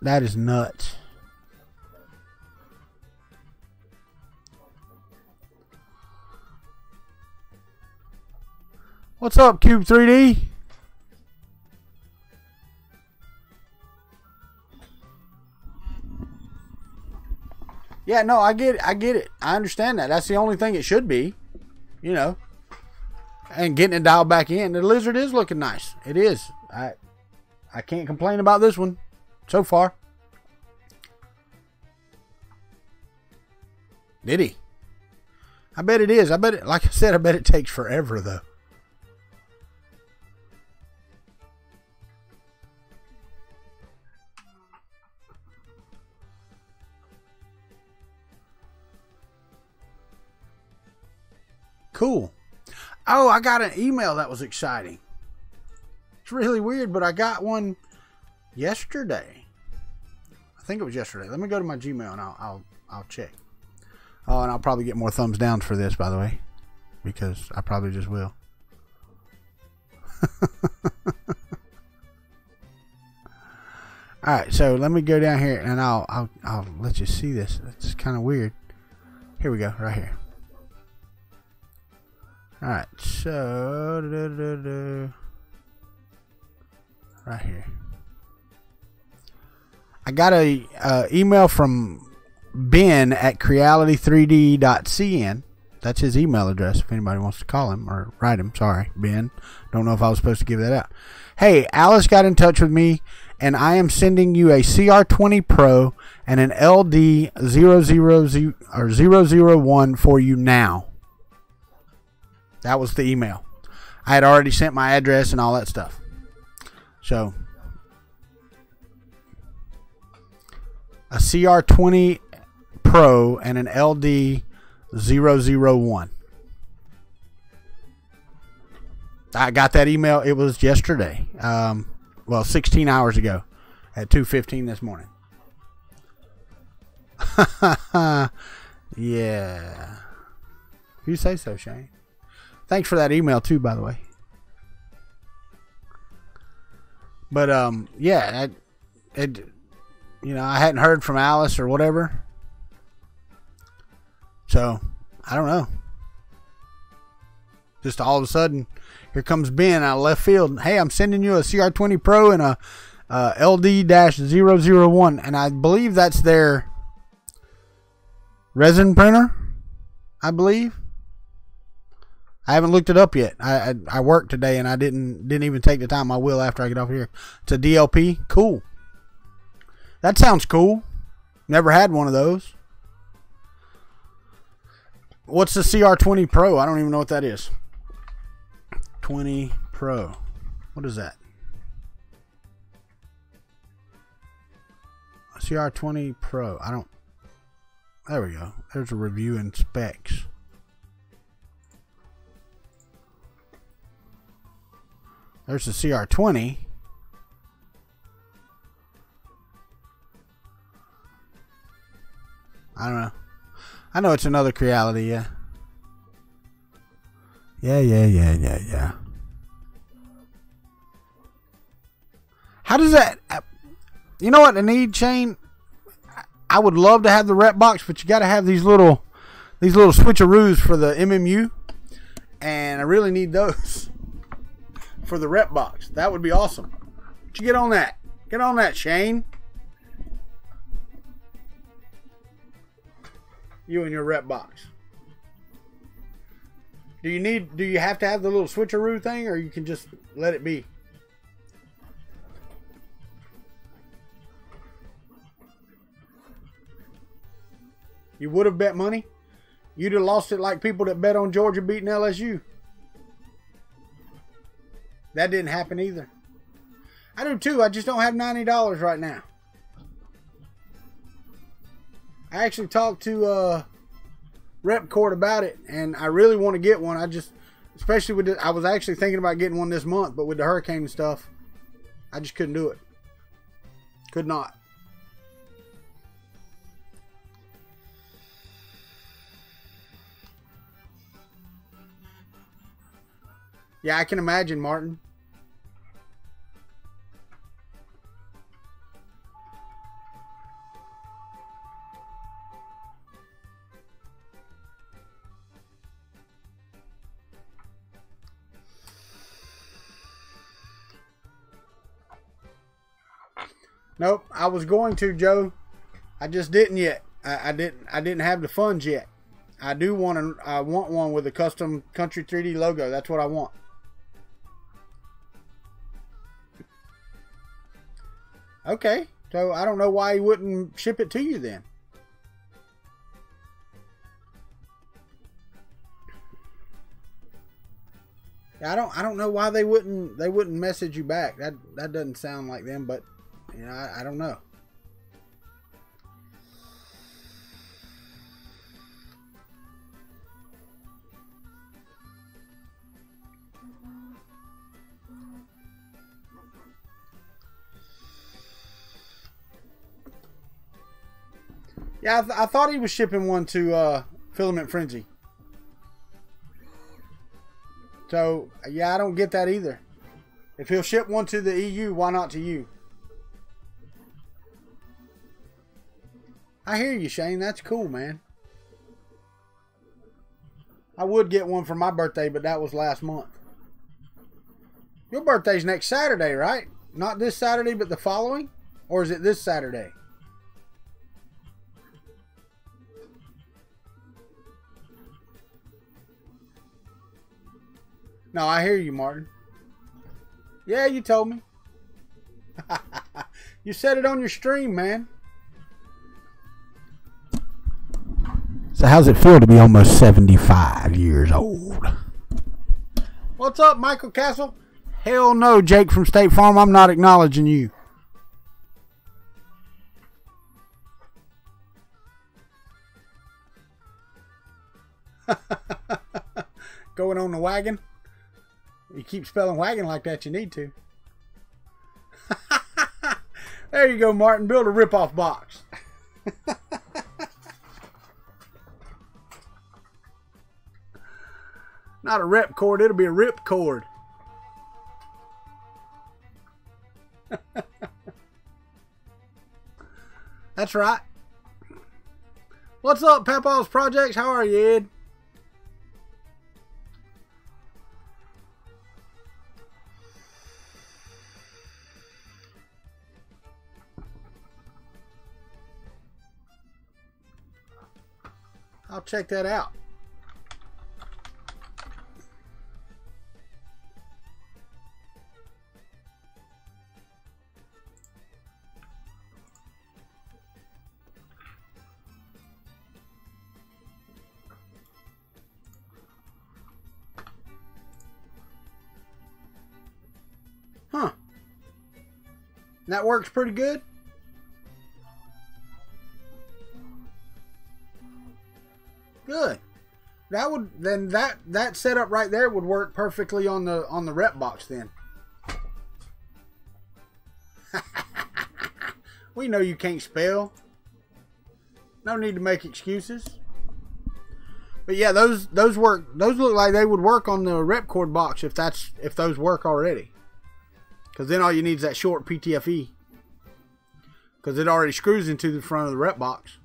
That is nuts. What's up, Cube 3D? Yeah, no, I get it. I understand that. That's the only thing it should be, you know. And getting it dialed back in. The lizard is looking nice. It is. I can't complain about this one so far. Did he? I bet it is. I bet it, like I said, I bet it takes forever though. Cool. Oh, I got an email that was exciting. It's really weird, but I got one yesterday. I think it was yesterday. Let me go to my Gmail and I'll check. Oh, and I'll probably get more thumbs down for this, by the way, because I probably just will. All right, so let me go down here and I'll let you see this. It's kind of weird. Here we go, right here. All right, so right here. I got a email from Ben at creality3d.cn. That's his email address if anybody wants to call him or write him. Sorry, Ben. Don't know if I was supposed to give that out. Hey, Alice got in touch with me, and I am sending you a CR20 Pro and an LD001 for you now. That was the email. I had already sent my address and all that stuff. So, a CR20 Pro and an LD001. I got that email. It was yesterday. Well, 16 hours ago at 2:15 this morning. Yeah. You say so, Shane. Thanks for that email too, by the way. But yeah, you know, I hadn't heard from Alice or whatever, so I don't know. Just all of a sudden, here comes Ben out of left field. Hey, I'm sending you a CR20 Pro and a LD-001, and I believe that's their resin printer. I believe. I haven't looked it up yet. I worked today and I didn't even take the time. I will after I get off here. It's a DLP. Cool. That sounds cool. Never had one of those. What's the CR20 Pro? I don't even know what that is. 20 Pro. What is that? CR20 Pro. I don't. There we go. There's a review and specs. There's the CR20. I don't know. I know it's another Creality, yeah. Yeah. How does that... You know what I need, Shane? I would love to have the rep box, but you got to have these little switcheroos for the MMU, and I really need those for the rep box. That would be awesome. But you get on that. Get on that, Shane. You and your rep box. Do you have to have the little switcheroo thing, or you can just let it be? You would have bet money? You'd have lost it like people that bet on Georgia beating LSU. That didn't happen either. I do too. I just don't have $90 right now. I actually talked to Repcord about it, and I really want to get one. Especially with I was actually thinking about getting one this month, but with the hurricane and stuff, I just couldn't do it. Could not. Yeah, I can imagine, Martin. Nope, I was going to, Joe. I just didn't yet. I didn't have the funds yet. I want one with a custom Kuntry 3D logo. That's what I want. Okay, so I don't know why he wouldn't ship it to you then. I don't know why they wouldn't message you back. That doesn't sound like them, but you know, I don't know. Yeah, I thought he was shipping one to Filament Frenzy. So, yeah, I don't get that either. If he'll ship one to the EU, why not to you? I hear you, Shane. That's cool, man. I would get one for my birthday, but that was last month. Your birthday's next Saturday, right? Not this Saturday, but the following? Or is it this Saturday? No, I hear you, Martin. Yeah, you told me. You said it on your stream, man. So how's it feel to be almost 75 years old? What's up, Michael Castle? Hell no, Jake from State Farm. I'm not acknowledging you. Going on the wagon? You keep spelling wagon like that, you need to. There you go, Martin. Build a rip-off box. Not a rep cord, it'll be a rip cord. That's right. What's up, Papa's Projects? How are you, Ed? I'll check that out. Huh. That works pretty good. Good. That would that setup right there would work perfectly on the rep box then. We know you can't spell. No need to make excuses. But yeah, those work. Those look like they would work on the Repcord box if those work already. Because then all you need is that short PTFE. Because it already screws into the front of the rep box.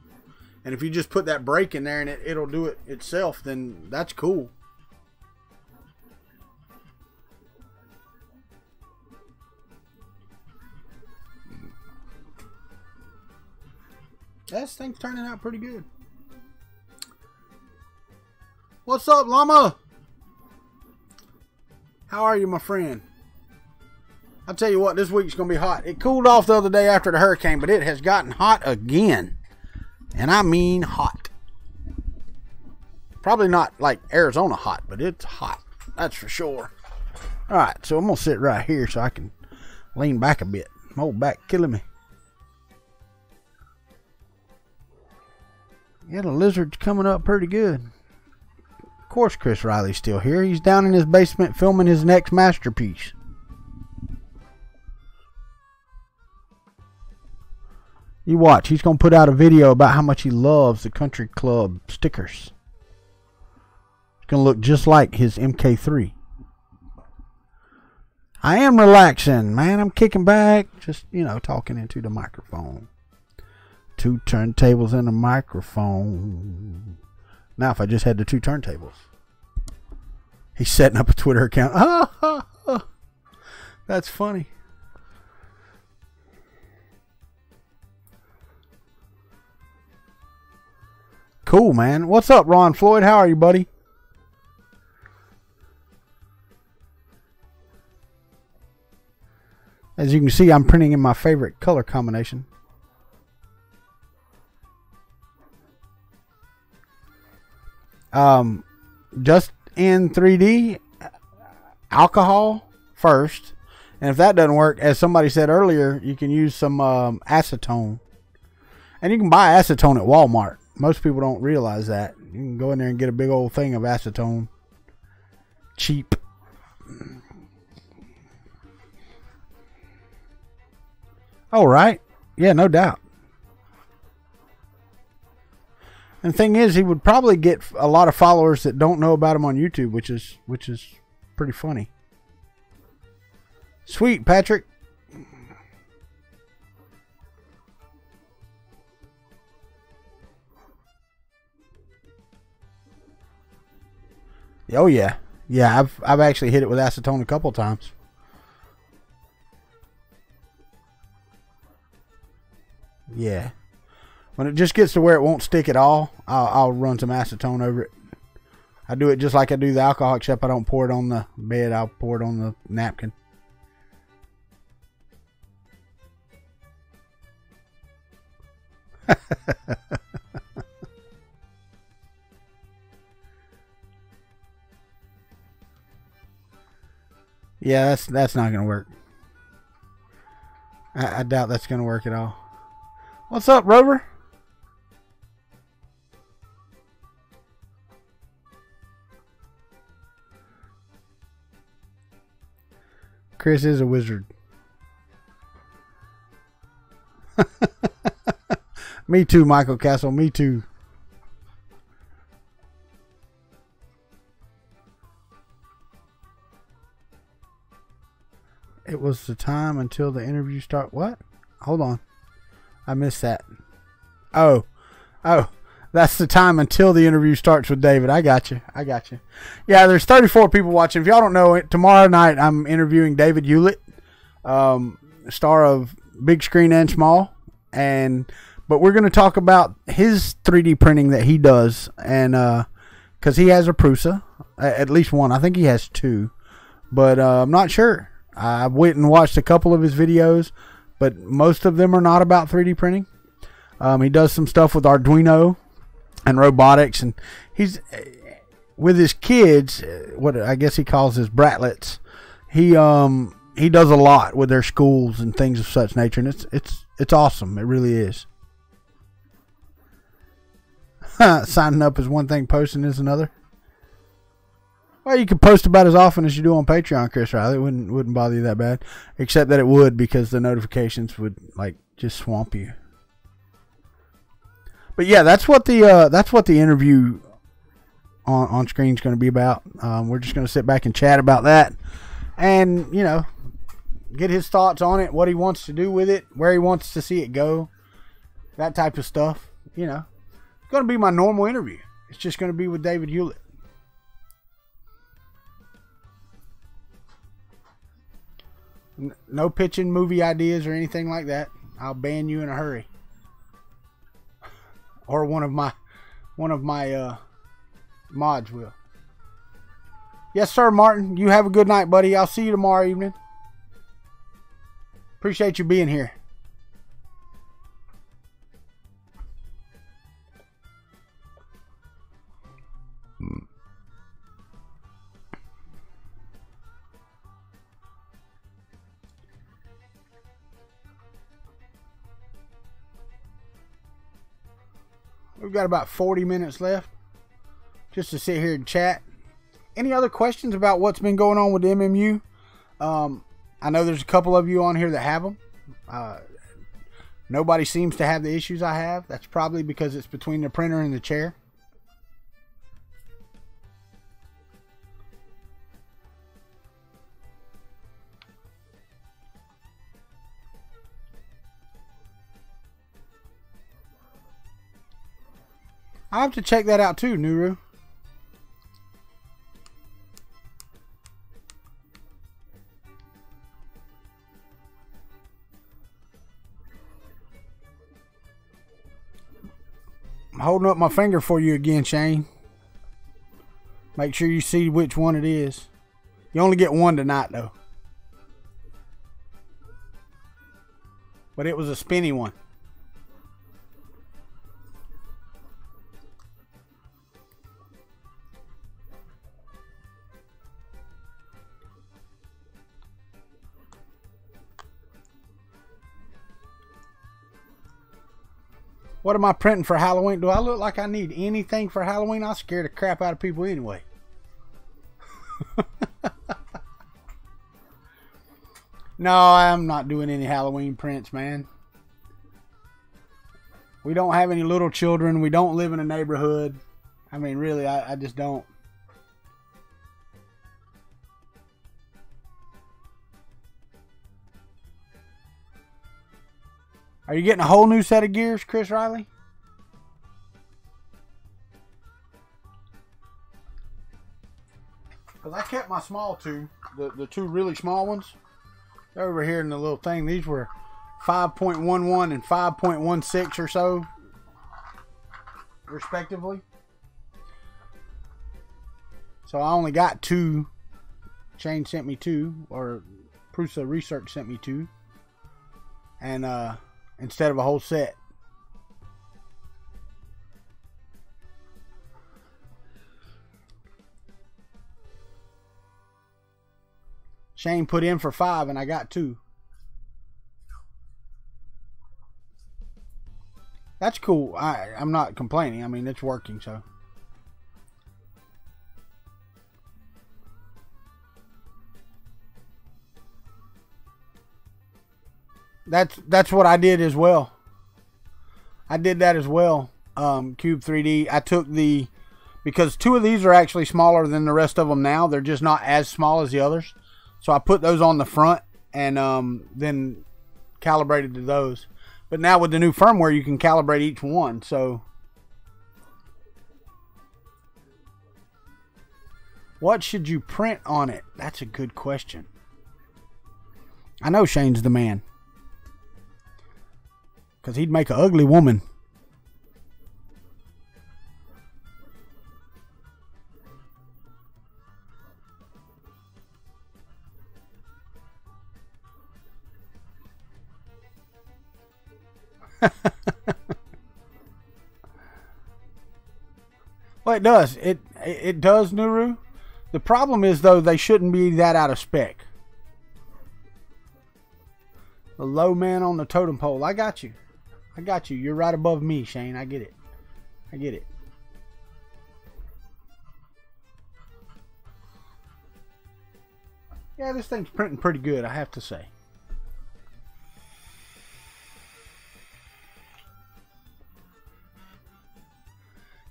And if you just put that brake in there and it'll do it itself, then that's cool. This thing's turning out pretty good. What's up, Llama? How are you, my friend? I'll tell you what, this week's going to be hot. It cooled off the other day after the hurricane, but it has gotten hot again. And I mean hot. Probably not like Arizona hot, but it's hot. That's for sure. Alright, so I'm going to sit right here so I can lean back a bit. My old back killing me. Yeah, the lizard's coming up pretty good. Of course Chris Riley's still here. He's down in his basement filming his next masterpiece. You watch. He's going to put out a video about how much he loves the Kuntry Klub stickers. It's going to look just like his MK3. I am relaxing, man. I'm kicking back. Just, you know, talking into the microphone. 2 turntables and a microphone. Now if I just had the 2 turntables. He's setting up a Twitter account. That's funny. Cool, man. What's up, Ron Floyd? How are you, buddy? As you can see, I'm printing in my favorite color combination. Just in 3D, alcohol first, and if that doesn't work, as somebody said earlier, you can use some acetone, and you can buy acetone at Walmart. Most people don't realize that. You can go in there and get a big old thing of acetone, cheap. All right, yeah, no doubt. And the thing is, he would probably get a lot of followers that don't know about him on YouTube, which is pretty funny. Sweet, Patrick. Oh yeah, yeah. I've actually hit it with acetone a couple times. Yeah. When it just gets to where it won't stick at all, I'll run some acetone over it. I do it just like I do the alcohol, except I don't pour it on the bed. I'll pour it on the napkin. Yeah, that's not going to work. I doubt that's going to work at all. What's up, Rover? Chris is a wizard. Me too, Michael Castle. Me too. It was the time until the interview start. What? Hold on. I missed that. Oh. That's the time until the interview starts with David. I got you. Yeah, there's 34 people watching. If y'all don't know it, tomorrow night I'm interviewing David Hewlett, star of Big Screen and Small, but we're going to talk about his 3D printing that he does, and because he has a Prusa, at least one. I think he has 2, but I'm not sure. I went and watched a couple of his videos, but most of them are not about 3D printing. He does some stuff with Arduino and robotics, and he's with his kids, what I guess he calls his bratlets. He does a lot with their schools and things of such nature, and it's awesome. It really is. Signing up is one thing, posting is another. Well, you could post about as often as you do on Patreon, Chris Riley. It wouldn't bother you that bad. Except that it would, because the notifications would like just swamp you. But yeah, that's what the interview on screen is going to be about. We're just going to sit back and chat about that, and you know, get his thoughts on it, what he wants to do with it, where he wants to see it go, that type of stuff. You know, it's going to be my normal interview. It's just going to be with David Hewlett. No pitching movie ideas or anything like that. I'll ban you in a hurry. Or one of my mods will. Yes, sir, Martin. You have a good night, buddy. I'll see you tomorrow evening. Appreciate you being here. We've got about 40 minutes left just to sit here and chat. Any other questions about what's been going on with the MMU? I know there's a couple of you on here that have them. Nobody seems to have the issues I have. That's probably because it's between the printer and the chair. I'll have to check that out too, Nuru. I'm holding up my finger for you again, Shane. Make sure you see which one it is. You only get one tonight, though. But it was a spinny one. What am I printing for Halloween? Do I look like I need anything for Halloween? I'll scare the crap out of people anyway. No, I'm not doing any Halloween prints, man. We don't have any little children. We don't live in a neighborhood. I mean, really, I just don't. Are you getting a whole new set of gears, Chris Riley? Because I kept my small two, the two really small ones. They're over here in the little thing. These were 5.11 and 5.16 or so, respectively. So I only got two. Shane sent me two, or Prusa Research sent me two. And, instead of a whole set. Shane put in for 5 and I got 2. That's cool. I'm not complaining. I mean, it's working, so. That's what I did as well. I did that as well. Cube 3D. I took because 2 of these are actually smaller than the rest of them now. They're just not as small as the others. So I put those on the front and then calibrated to those. But now with the new firmware, you can calibrate each one. So what should you print on it? That's a good question. I know Shane's the man. Because he'd make an ugly woman. Well, it does. It does, Nuru. The problem is, though, they shouldn't be that out of spec. The low man on the totem pole. I got you. I got you. You're right above me, Shane. I get it. I get it. Yeah, this thing's printing pretty good, I have to say.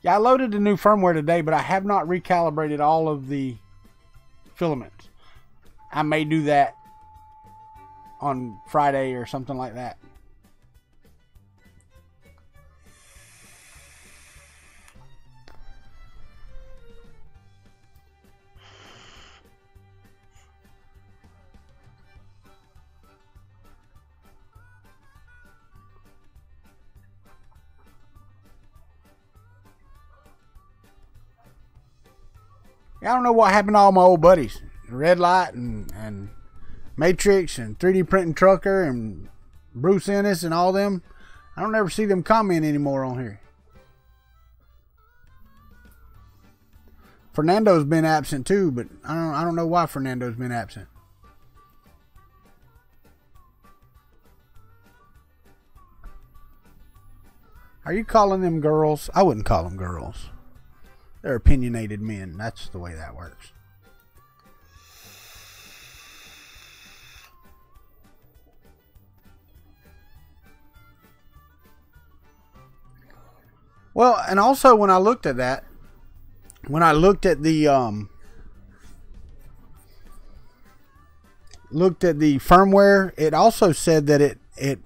Yeah, I loaded the new firmware today, but I have not recalibrated all of the filaments. I may do that on Friday or something like that. I don't know what happened to all my old buddies. Red Light and Matrix and 3D Printing Trucker and Bruce Ennis and all them. I don't ever see them comment anymore on here. Fernando's been absent too, but I don't know why Fernando's been absent. Are you calling them girls? I wouldn't call them girls. They're opinionated men. That's the way that works. Well, and also when I looked at that, when I looked at the firmware, it also said that it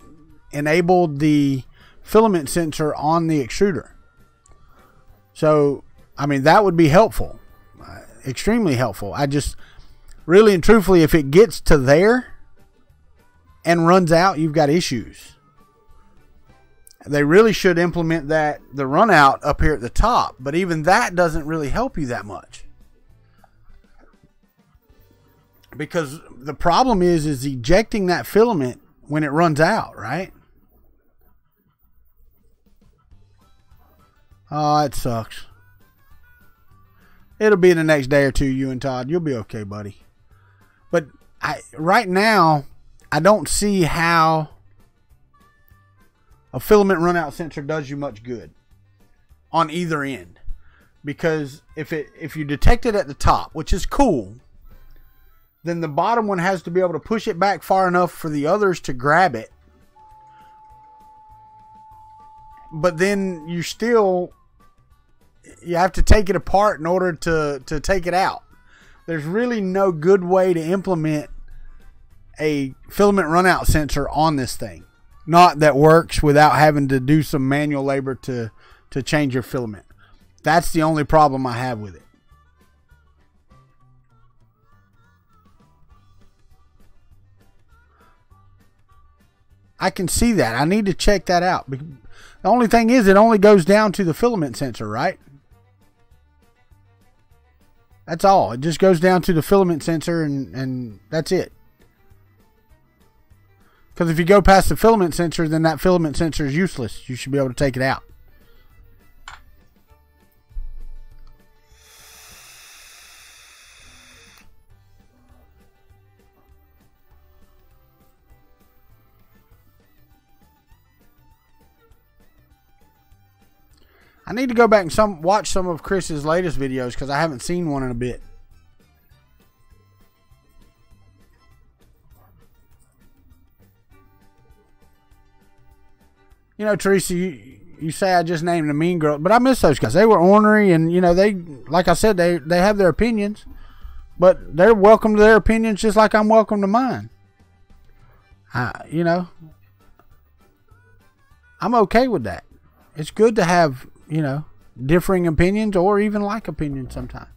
enabled the filament sensor on the extruder. So I mean, that would be helpful, extremely helpful. I just, really and truthfully, if it gets to there and runs out, you've got issues. They really should implement that, the run out up here at the top, but even that doesn't really help you that much. Because the problem is ejecting that filament when it runs out, right? Oh, it sucks. It'll be the next day or two, you and Todd. You'll be okay, buddy. But right now, I don't see how a filament runout sensor does you much good on either end. Because if you detect it at the top, which is cool, then the bottom one has to be able to push it back far enough for the others to grab it. But then you have to take it apart in order to take it out. There's really no good way to implement a filament runout sensor on this thing. Not that works without having to do some manual labor to change your filament. That's the only problem I have with it. I can see that. I need to check that out. The only thing is it only goes down to the filament sensor, right? That's all. It just goes down to the filament sensor and that's it. Because if you go past the filament sensor, then that filament sensor is useless. You should be able to take it out. I need to go back and watch some of Chris's latest videos because I haven't seen one in a bit. You know, Teresa, you say I just named the mean girl, but I miss those guys. They were ornery, and you know, they, like I said, they have their opinions, but they're welcome to their opinions just like I'm welcome to mine. You know, I'm okay with that. It's good to have, you know, differing opinions or even like opinions sometimes.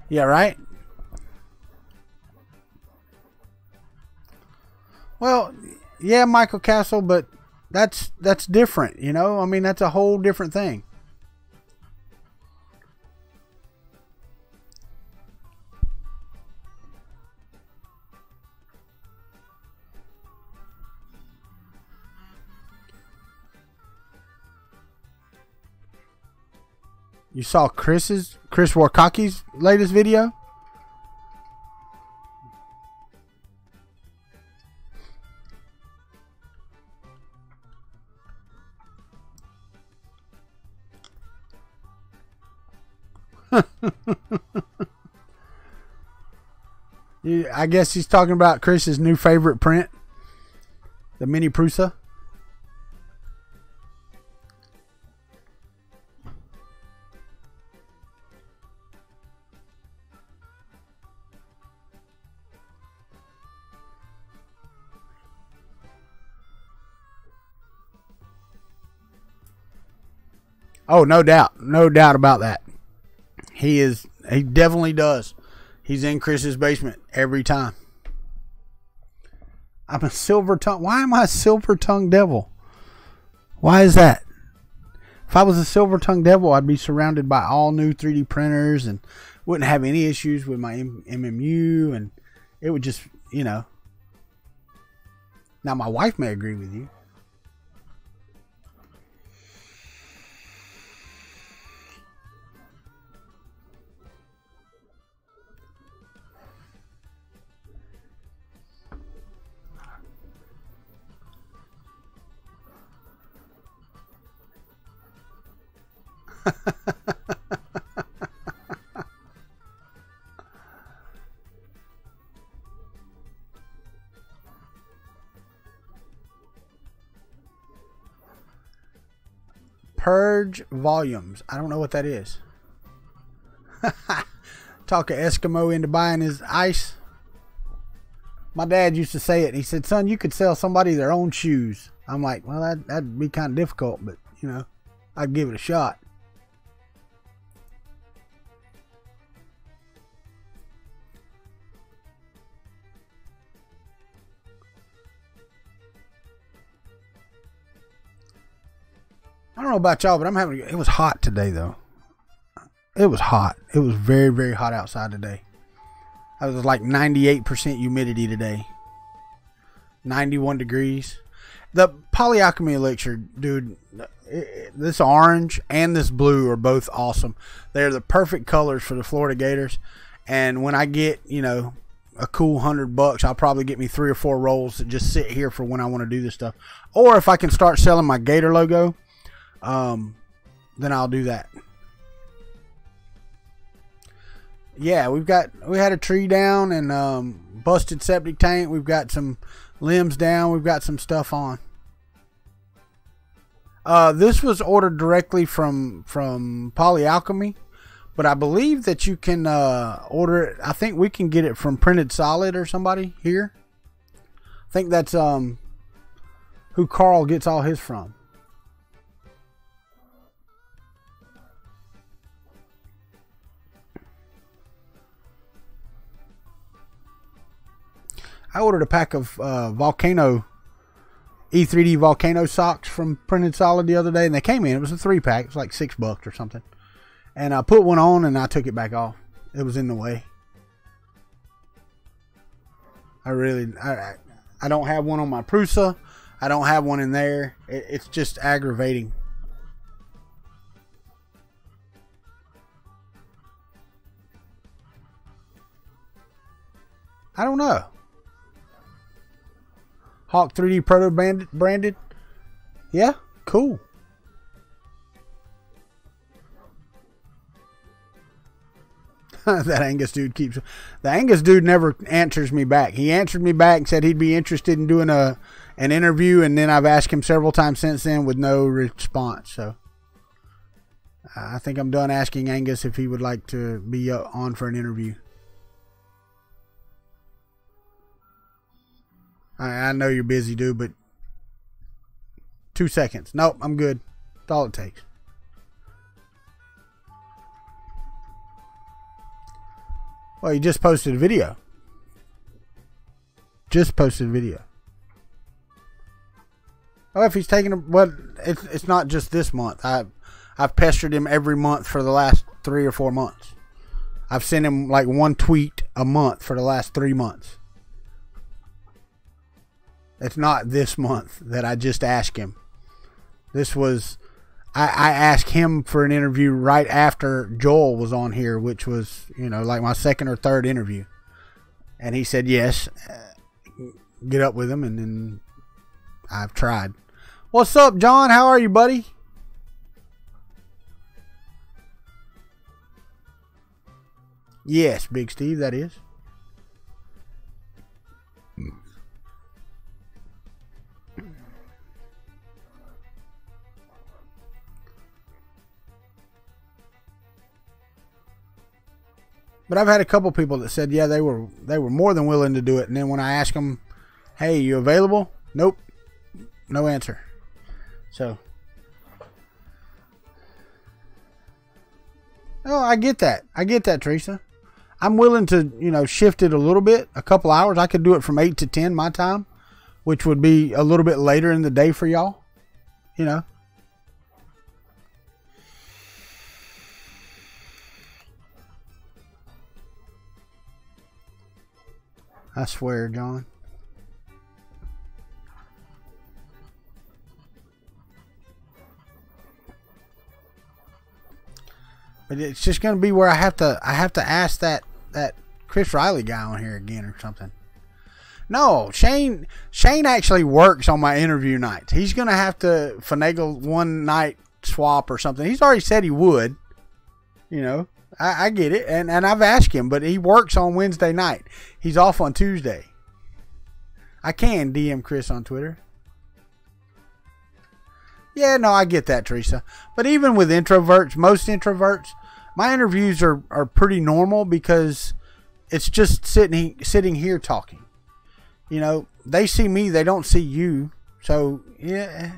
Yeah, right? Well, yeah, Michael Castle, but that's different, you know? I mean, that's a whole different thing. You saw Chris Warkaki's latest video? I guess he's talking about Chris's new favorite print, the Mini Prusa. Oh, no doubt. No doubt about that. He definitely does. He's in Chris's basement every time. I'm a silver tongue. Why am I a silver tongue devil? Why is that? If I was a silver tongue devil, I'd be surrounded by all new 3D printers and wouldn't have any issues with my MMU, and it would just, you know. Now, my wife may agree with you. Purge volumes. I don't know what that is. Talk an Eskimo into buying his ice. My dad used to say it. He said, son, you could sell somebody their own shoes. I'm like, well, that'd be kind of difficult, but, you know, I'd give it a shot. I don't know about y'all, but it was hot today, though. It was hot. It was very, very hot outside today. I was like 98% humidity today. 91 degrees. The polyalchemy elixir, dude, this orange and this blue are both awesome. They're the perfect colors for the Florida Gators. And when I get, you know, a cool $100, I'll probably get me 3 or 4 rolls that just sit here for when I want to do this stuff. Or if I can start selling my Gator logo, then I'll do that. Yeah, we had a tree down and busted septic tank. We've got some limbs down. We've got some stuff on. This was ordered directly from Polyalchemy, but I believe that you can order it. I think we can get it from Printed Solid or somebody here. I think that's who Carl gets all his from. I ordered a pack of Volcano E3D Volcano socks from Printed Solid the other day, and they came in. It was a 3-pack. It was like $6 or something. And I put one on, and I took it back off. It was in the way. I don't have one on my Prusa. I don't have one in there. It's just aggravating. I don't know. Hawk 3D Proto branded. Yeah, cool. That Angus dude keeps... The Angus dude never answers me back. He answered me back and said he'd be interested in doing an interview, and then I've asked him several times since then with no response. So I think I'm done asking Angus if he would like to be on for an interview. I know you're busy, dude, but 2 seconds. Nope, I'm good. That's all it takes. Well, you just posted a video. Oh, if he's taking a... Well, it's not just this month. I've pestered him every month for the last 3 or 4 months. I've sent him like 1 tweet a month for the last 3 months. It's not this month that I just asked him. This was... I asked him for an interview right after Joel was on here, which was, you know, like my 2nd or 3rd interview. And he said, yes, get up with him. And then I've tried. What's up, John? How are you, buddy? Yes, Big Steve, that is. But I've had a couple people that said, yeah, they were more than willing to do it. And then when I ask them, hey, you available? Nope. No answer. So, oh, I get that. I get that, Teresa. I'm willing to, shift it a little bit, a couple hours. I could do it from 8 to 10 my time, which would be a little bit later in the day for y'all. I swear, John. But it's just going to be where I have to ask that Chris Riley guy on here again or something. No, Shane actually works on my interview nights. He's going to have to finagle one night swap or something. He's already said he would. I get it, and I've asked him, but he works on Wednesday night. He's off on Tuesday. I can DM Chris on Twitter. Yeah, no, I get that, Teresa. But even with introverts, most introverts, my interviews are pretty normal because it's just sitting here talking. They see me, they don't see you. So, yeah.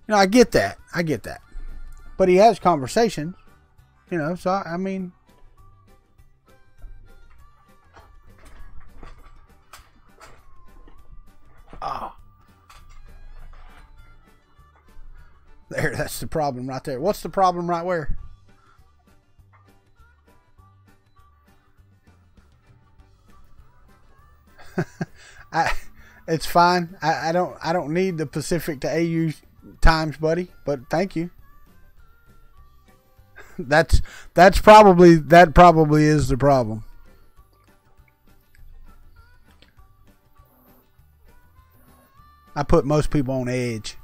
I get that. But he has conversations. So, I mean. There, that's the problem right there. What's the problem right where? It's fine. I don't need the Pacific to AU times, buddy, but thank you. That probably is the problem. I put most people on edge.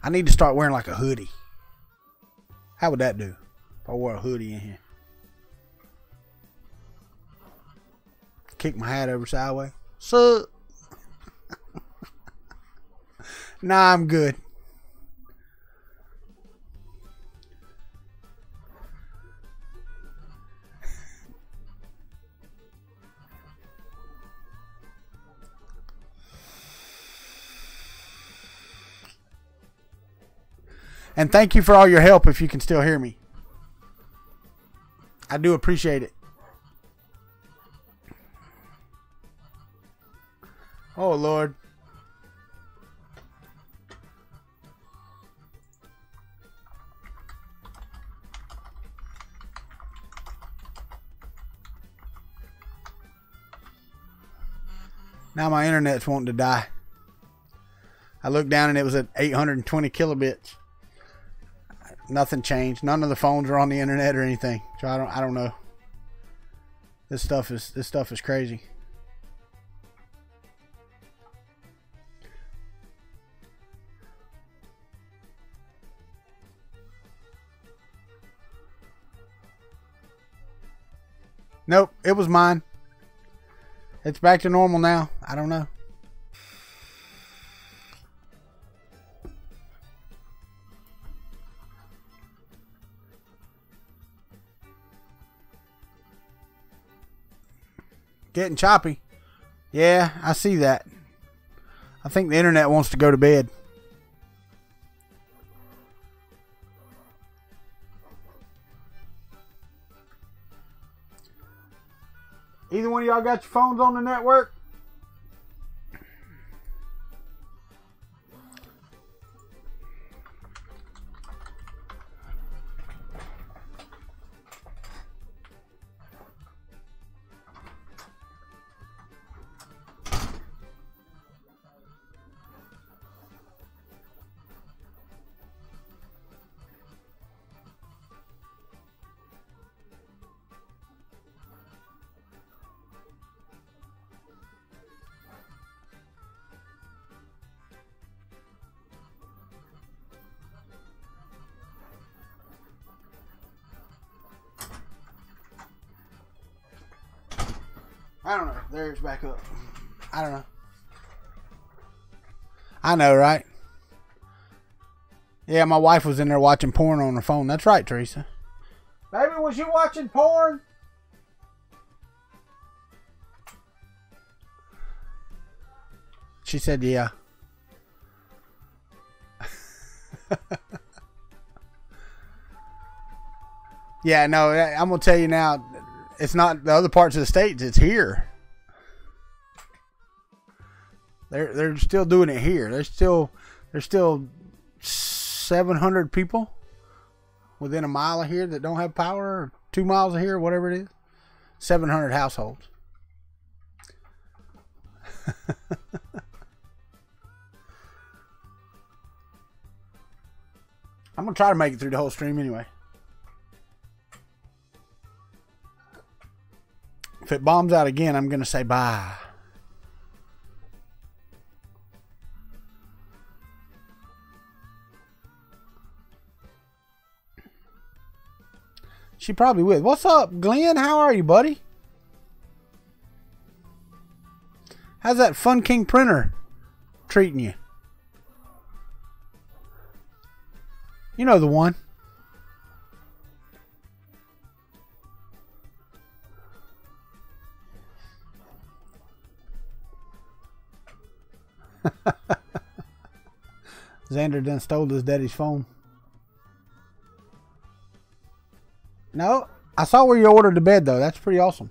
I need to start wearing like a hoodie. How would that do if I wore a hoodie in here? Kick my hat over sideways. So, nah, I'm good. And thank you for all your help if you can still hear me. I do appreciate it. Oh, Lord. Now my internet's wanting to die. I looked down and it was at 820 kilobits. Nothing changed. None of the phones are on the internet or anything. So I don't know. This stuff is crazy. Nope, it was mine. It's back to normal now. I don't know. Getting choppy. Yeah, I see that. I think the internet wants to go to bed. Either one of y'all got your phones on the network? I don't know. There's back up. I don't know. I know, right? Yeah, my wife was in there watching porn on her phone. That's right, Teresa. Baby, was you watching porn? She said, yeah. Yeah, no, I'm going to tell you now, it's not the other parts of the states, it's here. They're still doing it here. There's still 700 people within a mile of here that don't have power, or 2 miles of here, whatever it is. 700 households. I'm going to try to make it through the whole stream anyway. If it bombs out again, I'm going to say bye. She probably would. What's up, Glenn? How are you, buddy? How's that Fun King printer treating you? You know the one. Xander done stole his daddy's phone. No, I saw where you ordered the bed though. That's pretty awesome.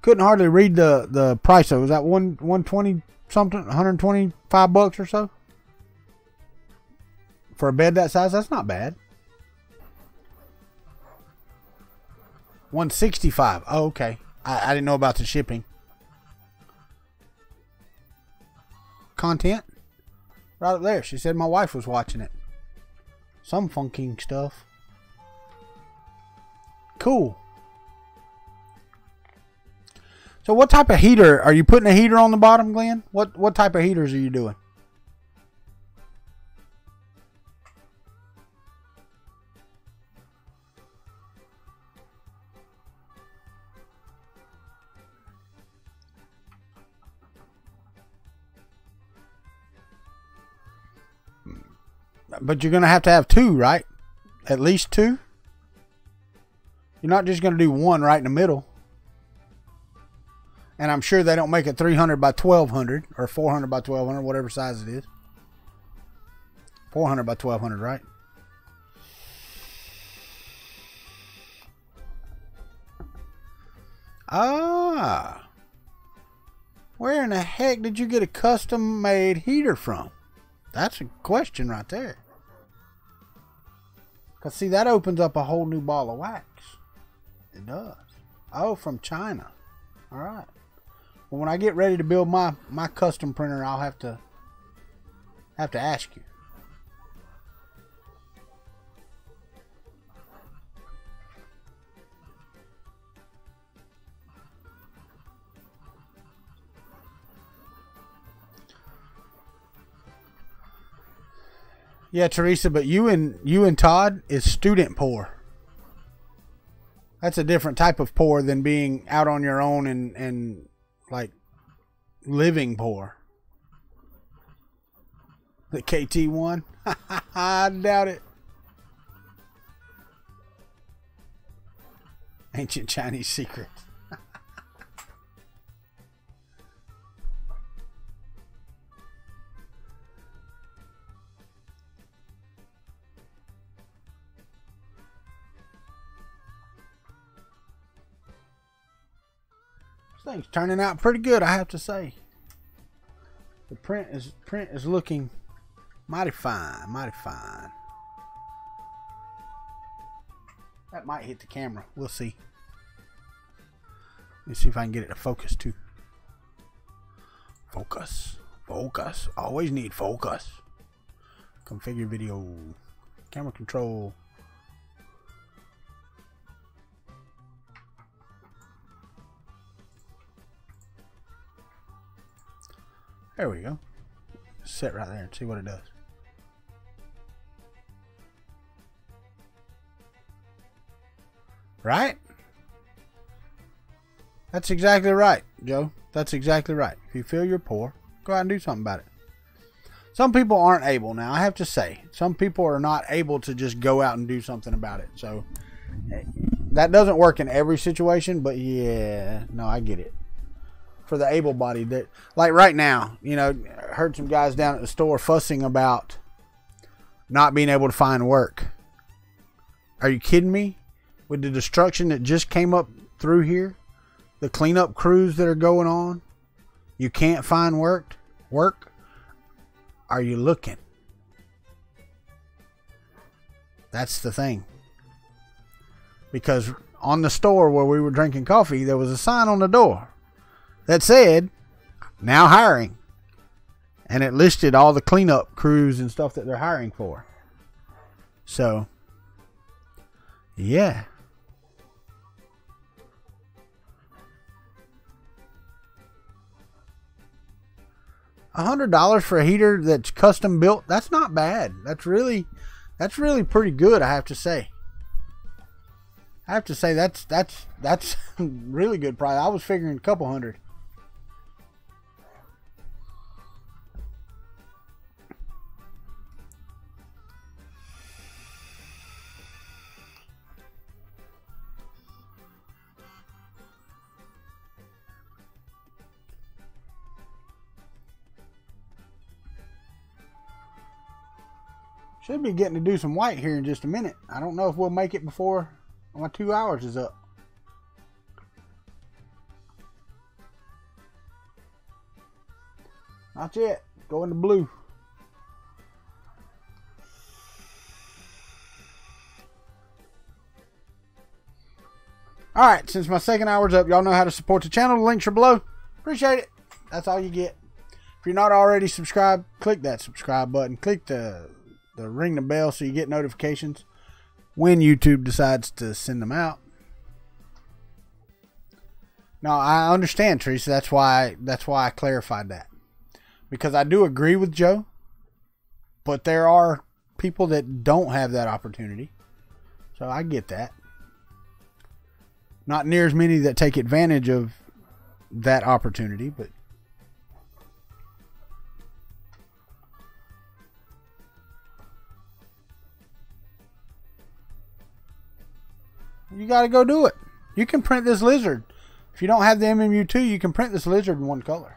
Couldn't hardly read the price though. Was that 120 something? $125 or so? For a bed that size? That's not bad. 165. Oh, okay. I didn't know about the shipping. Content? Right up there. She said my wife was watching it. Some funky stuff. Cool. So what type of heater? Are you putting a heater on the bottom, Glenn? What type of heaters are you doing? But you're going to have two, right? At least two? You're not just going to do one right in the middle. And I'm sure they don't make it 300 by 1200 or 400 by 1200, whatever size it is. 400 by 1200, right? Ah. Where in the heck did you get a custom made heater from? That's a question right there. Because see, that opens up a whole new ball of wax. It does. Oh, from China. All right. Well, when I get ready to build my custom printer, I'll have to ask you. Yeah, Teresa, but you and Todd is student poor. That's a different type of poor than being out on your own and like living poor. The KT1? I doubt it. Ancient Chinese secret. Thing's turning out pretty good, I have to say. The print is looking mighty fine, mighty fine. That might hit the camera. We'll see. Let me see if I can get it to focus too. Focus. Focus. Always need focus. Configure video. Camera control. There we go. Sit right there and see what it does. Right? That's exactly right, Joe. That's exactly right. If you feel you're poor, go out and do something about it. Some people aren't able. Now, I have to say, some people are not able to just go out and do something about it. So, that doesn't work in every situation, but yeah, no, I get it. For the able-bodied, that, like right now, you know, I heard some guys down at the store fussing about not being able to find work. Are you kidding me? With the destruction that just came up through here, the cleanup crews that are going on, you can't find work? Are you looking? That's the thing. Because on the store where we were drinking coffee, there was a sign on the door that said, now hiring. And it listed all the cleanup crews and stuff that they're hiring for. So, yeah. $100 for a heater that's custom built, that's not bad. That's really pretty good, I have to say. That's really good price. I was figuring a couple hundred. Should be getting to do some white here in just a minute. I don't know if we'll make it before my 2 hours is up. Not yet. Going to blue. Alright, since my second hour's up, y'all know how to support the channel. The links are below. Appreciate it. That's all you get. If you're not already subscribed, click that subscribe button. Click the ring the bell so you get notifications when YouTube decides to send them out. Now, I understand, Teresa. That's why I clarified that. Because I do agree with Joe, but there are people that don't have that opportunity. So I get that. Not near as many that take advantage of that opportunity, but you got to go do it. You can print this lizard. If you don't have the MMU2, you can print this lizard in one color.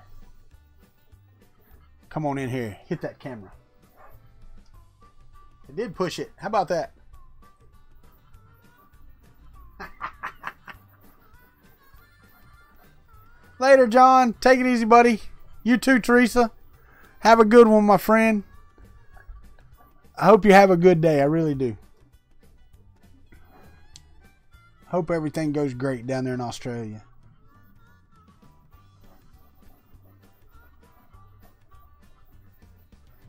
Come on in here. Hit that camera. It did push it. How about that? Later, John. Take it easy, buddy. You too, Teresa. Have a good one, my friend. I hope you have a good day. I really do. Hope everything goes great down there in Australia.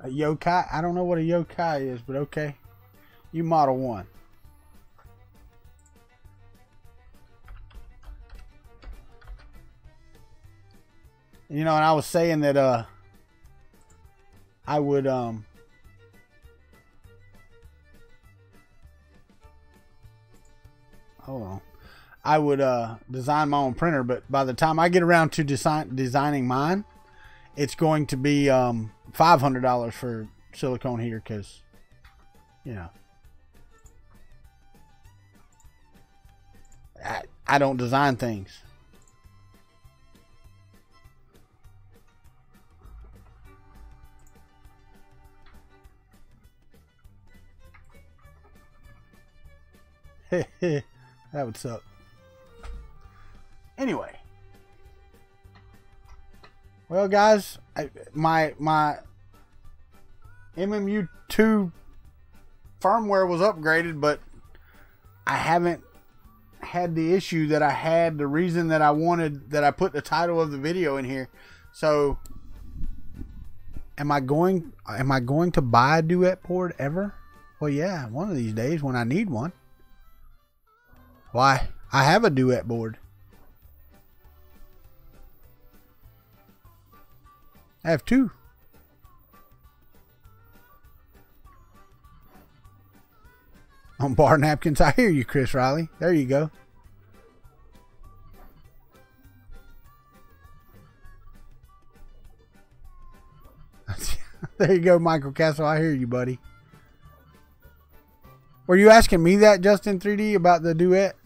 A yokai? I don't know what a yokai is, but okay. You model one. You know, and I was saying that I would hold on. I would design my own printer, but by the time I get around to designing mine, it's going to be $500 for silicone heater because, you know, I don't design things. That would suck. Anyway. Well, guys, my MMU2 firmware was upgraded, but I haven't had the issue that I had, the reason that I wanted, that I put the title of the video in here. So, am I going to buy a duet board ever? Well, yeah, one of these days when I need one. Why? I have a duet board. I have two. On bar napkins. I hear you, Chris Riley. There you go. There you go, Michael Castle. I hear you, buddy. Were you asking me that, Justin 3D, about the duet?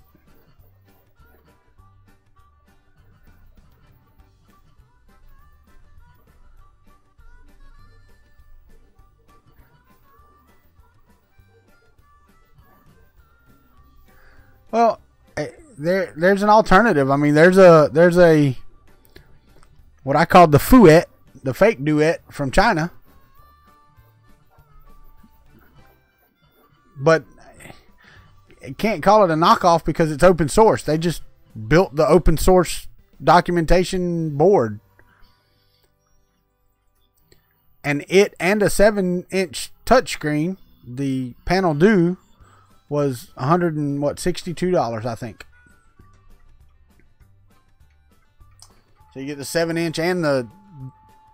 Well, there's an alternative. I mean, there's a what I call the fouet, the fake duet from China. But can't call it a knockoff because it's open source. They just built the open source documentation board. And it and a 7-inch touchscreen, the panel do, was $162, I think. So you get the 7-inch and the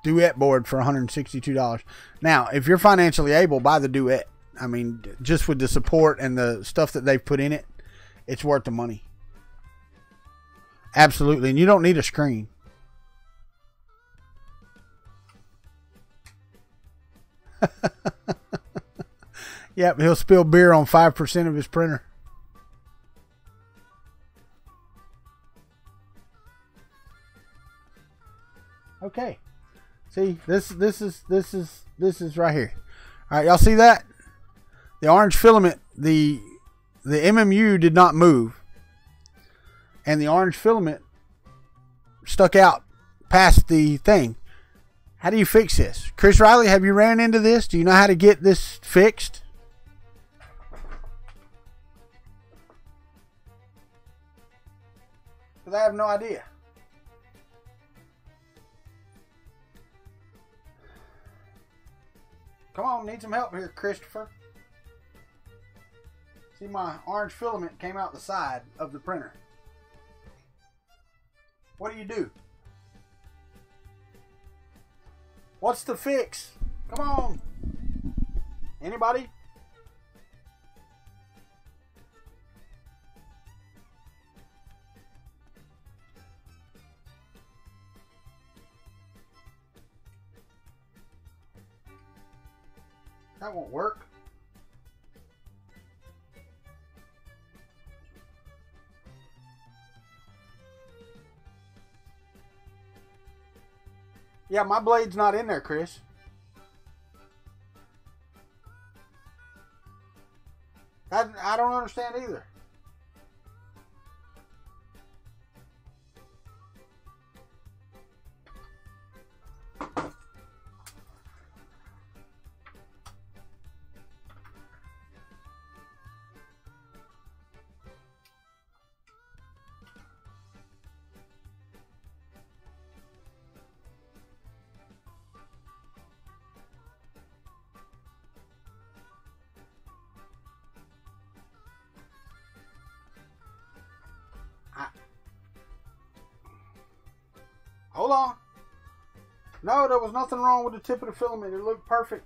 duet board for $162. Now, if you're financially able, buy the duet. I mean, just with the support and the stuff that they've put in it, it's worth the money. Absolutely. And you don't need a screen. Yep, he'll spill beer on 5% of his printer. Okay. See, this is right here. All right, y'all see that? The orange filament, the MMU did not move. And the orange filament stuck out past the thing. How do you fix this? Chris Riley, have you ran into this? Do you know how to get this fixed? Because I have no idea. Come on, need some help here, Christopher. See, my orange filament came out the side of the printer. What do? What's the fix? Come on. Anybody? That won't work. Yeah, my blade's not in there, Chris. I don't understand either. Hold on. No, there was nothing wrong with the tip of the filament. It looked perfect.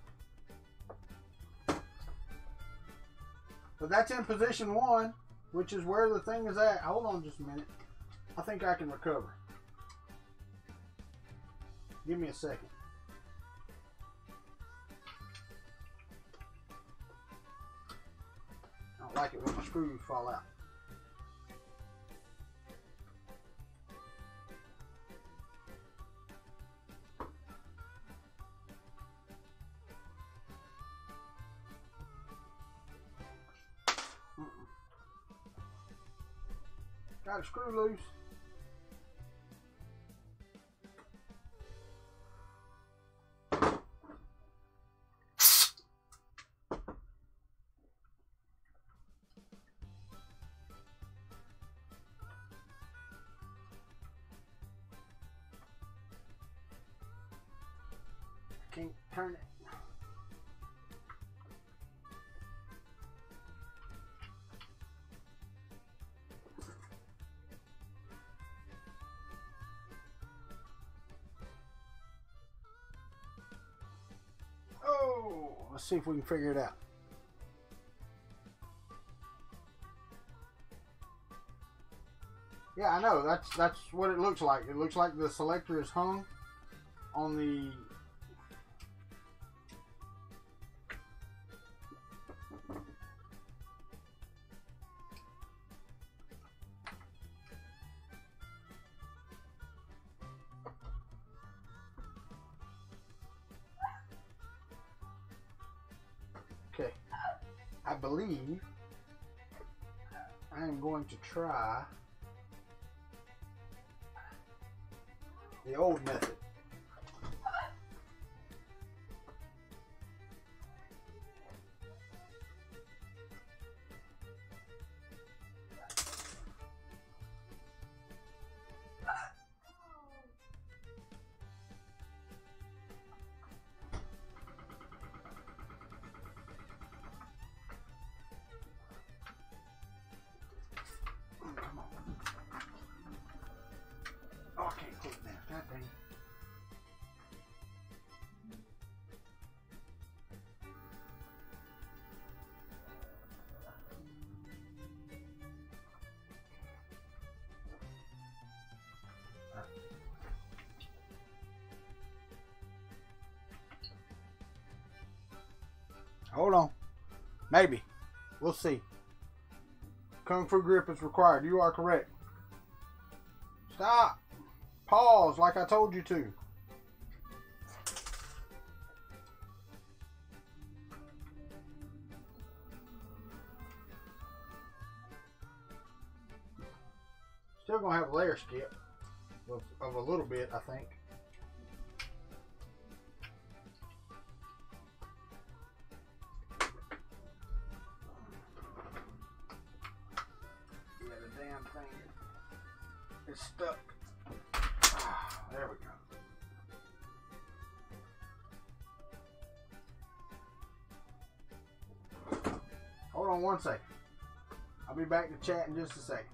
So that's in position 1, which is where the thing is at. Hold on just a minute. I think I can recover. Give me a second. I don't like it when my screws fall out. Got a screw loose. I can't turn it. Let's see if we can figure it out. Yeah, I know. That's what it looks like. It looks like the selector is hung on the I believe I am going to try the old method. Hold on. Maybe. We'll see. Kung Fu grip is required. You are correct. Stop. Pause like I told you to. Still going to have a layer skip of a little bit, I think. It's stuck. There we go. Hold on one second. I'll be back to chat in just a second.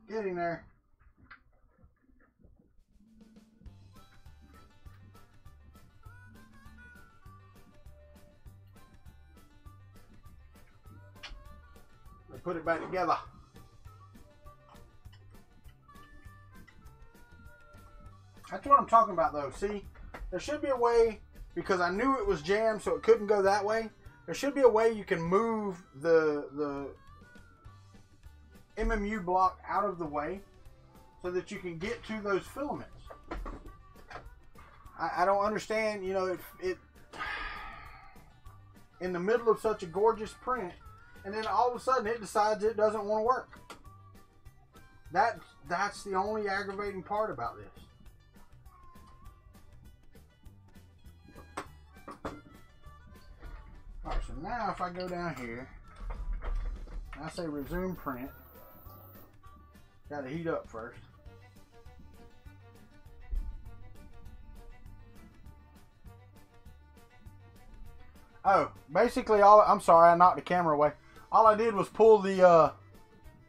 Getting there. Let's put it back together. That's what I'm talking about though. See, there should be a way, because I knew it was jammed so it couldn't go that way. There should be a way you can move the MMU block out of the way so that you can get to those filaments. I don't understand, you know, it in the middle of such a gorgeous print, and then all of a sudden it decides it doesn't want to work. That's the only aggravating part about this. Alright, so now if I go down here, I say resume print. Got to heat up first. Oh, basically I'm sorry, I knocked the camera away. All I did was pull the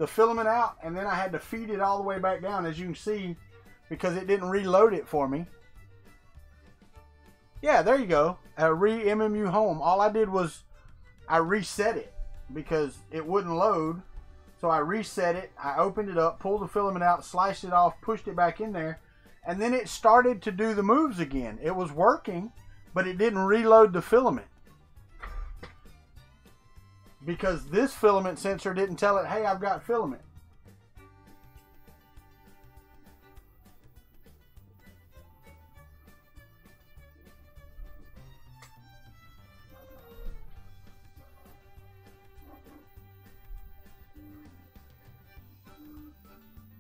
filament out, and then I had to feed it all the way back down, as you can see, because it didn't reload it for me. Yeah, there you go. Re-MMU home. All I did was I reset it because it wouldn't load. So I reset it, I opened it up, pulled the filament out, sliced it off, pushed it back in there, and then it started to do the moves again. It was working, but it didn't reload the filament. Because this filament sensor didn't tell it, hey, I've got filament.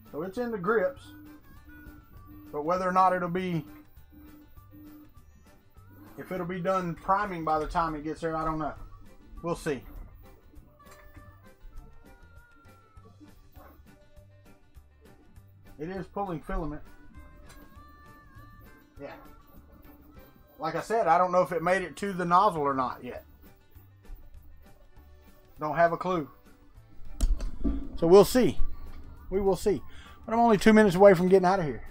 So it's in the grips, but whether or not it'll be, if it'll be done priming by the time it gets there, I don't know. We'll see. It is pulling filament. Yeah. Like I said, I don't know if it made it to the nozzle or not yet. Don't have a clue. So we'll see. We will see. But I'm only 2 minutes away from getting out of here.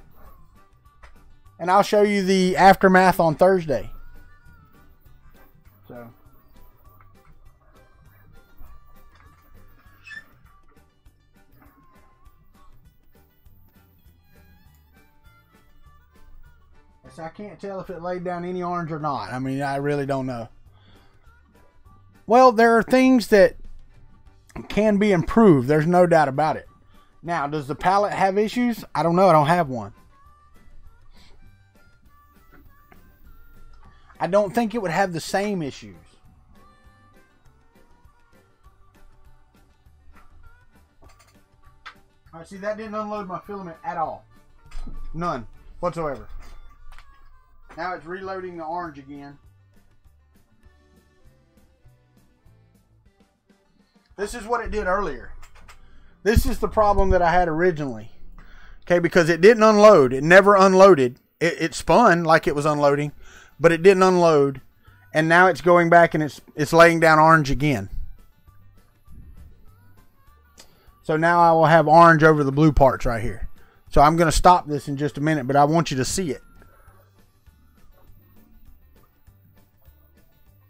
And I'll show you the aftermath on Thursday. So. So I can't tell if it laid down any orange or not. I mean, I really don't know. Well, there are things that can be improved. There's no doubt about it. Now, does the palette have issues? I don't know. I don't have one. I don't think it would have the same issues. All right, see, that didn't unload my filament at all. None whatsoever. Now it's reloading the orange again. This is what it did earlier. This is the problem that I had originally. Okay, because it didn't unload. It never unloaded. It spun like it was unloading, but it didn't unload. And now it's going back and it's laying down orange again. So now I will have orange over the blue parts right here. So I'm going to stop this in just a minute, but I want you to see it.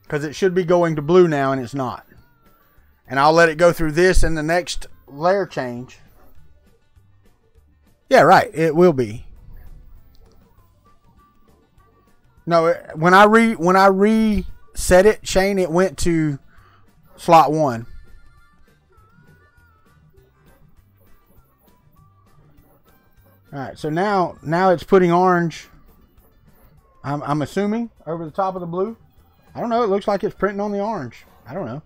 Because it should be going to blue now and it's not. And I'll let it go through this and the next layer change. Yeah, right. It will be. No, when I reset it, Shane, it went to slot 1. All right, so now it's putting orange. I'm assuming over the top of the blue. I don't know. It looks like it's printing on the orange. I don't know.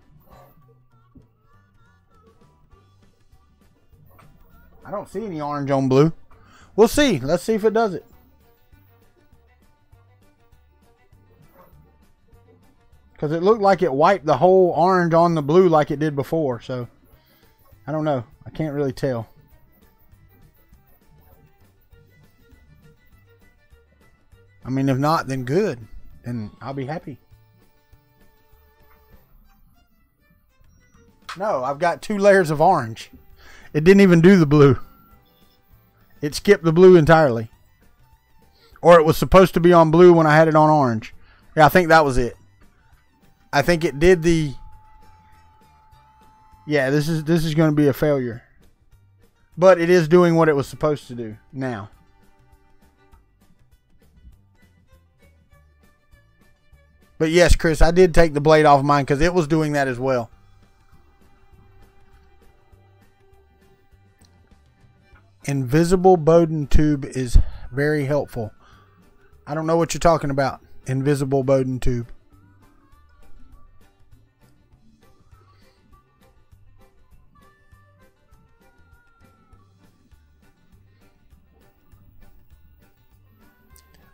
I don't see any orange on blue. We'll see. Let's see if it does it. Because it looked like it wiped the whole orange on the blue like it did before. So, I don't know. I can't really tell. I mean, if not, then good. Then I'll be happy. No, I've got 2 layers of orange. It didn't even do the blue. It skipped the blue entirely. Or it was supposed to be on blue when I had it on orange. Yeah, I think that was it. I think it did the... Yeah, this is going to be a failure. But it is doing what it was supposed to do now. But yes, Chris, I did take the blade off of mine because it was doing that as well. Invisible Bowden tube is very helpful. I don't know what you're talking about. Invisible Bowden tube.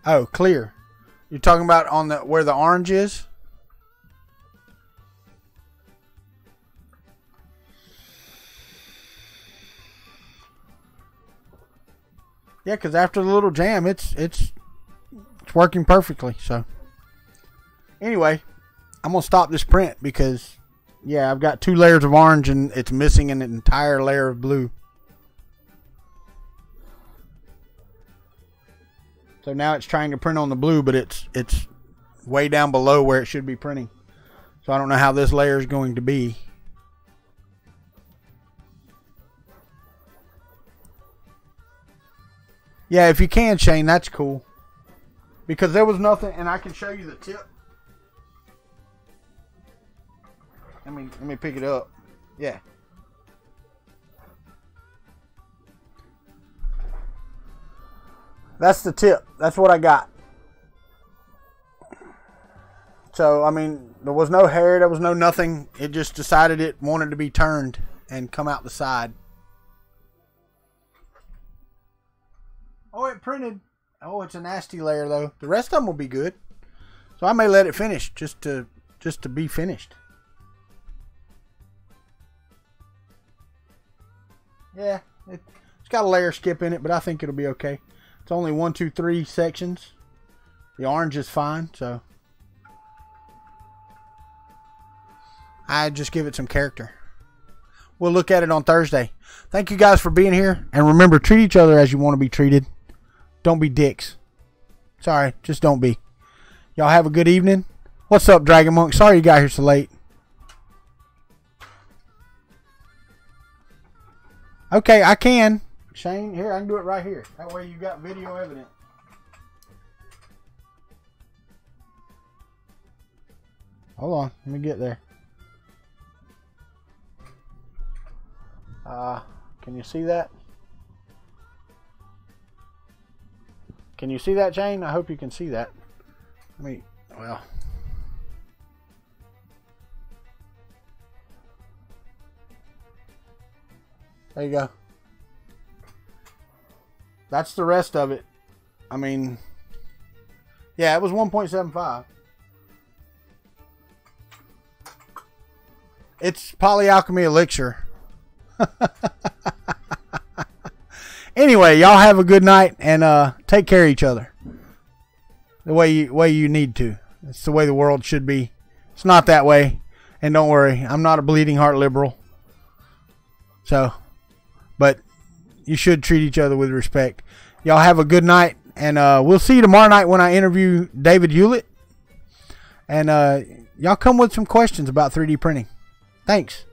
Oh, clear. You're talking about on the where the orange is? Yeah, because after the little jam, it's working perfectly. So anyway, I'm gonna stop this print because yeah, I've got 2 layers of orange and it's missing an entire layer of blue. So now it's trying to print on the blue, but it's way down below where it should be printing. So I don't know how this layer is going to be. Yeah, if you can, Shane, that's cool. Because there was nothing, and I can show you the tip. Let me pick it up. Yeah. That's the tip. That's what I got. So, I mean, there was no hair. There was no nothing. It just decided it wanted to be turned and come out the side. Oh, it printed. Oh, it's a nasty layer, though. The rest of them will be good. So I may let it finish just to be finished. Yeah, it's got a layer skip in it, but I think it'll be okay. It's only 1, 2, 3 sections. The orange is fine, so I just give it some character. we'll look at it on Thursday. Thank you guys for being here. And remember, treat each other as you want to be treated. Don't be dicks. Sorry, just don't be. Y'all have a good evening. What's up, Dragon Monk? Sorry you got here so late. Okay, I can. Shane, here, I can do it right here. That way you got video evidence. Hold on, let me get there. Can you see that? Can you see that, Shane? I hope you can see that. Well. There you go. That's the rest of it. I mean, yeah, it was 1.75. It's polyalchemy elixir. Anyway, y'all have a good night and take care of each other. The way you need to. It's the way the world should be. It's not that way. And don't worry, I'm not a bleeding heart liberal. So, but you should treat each other with respect. Y'all have a good night, and we'll see you tomorrow night when I interview David Hewlett. And y'all come with some questions about 3D printing. Thanks.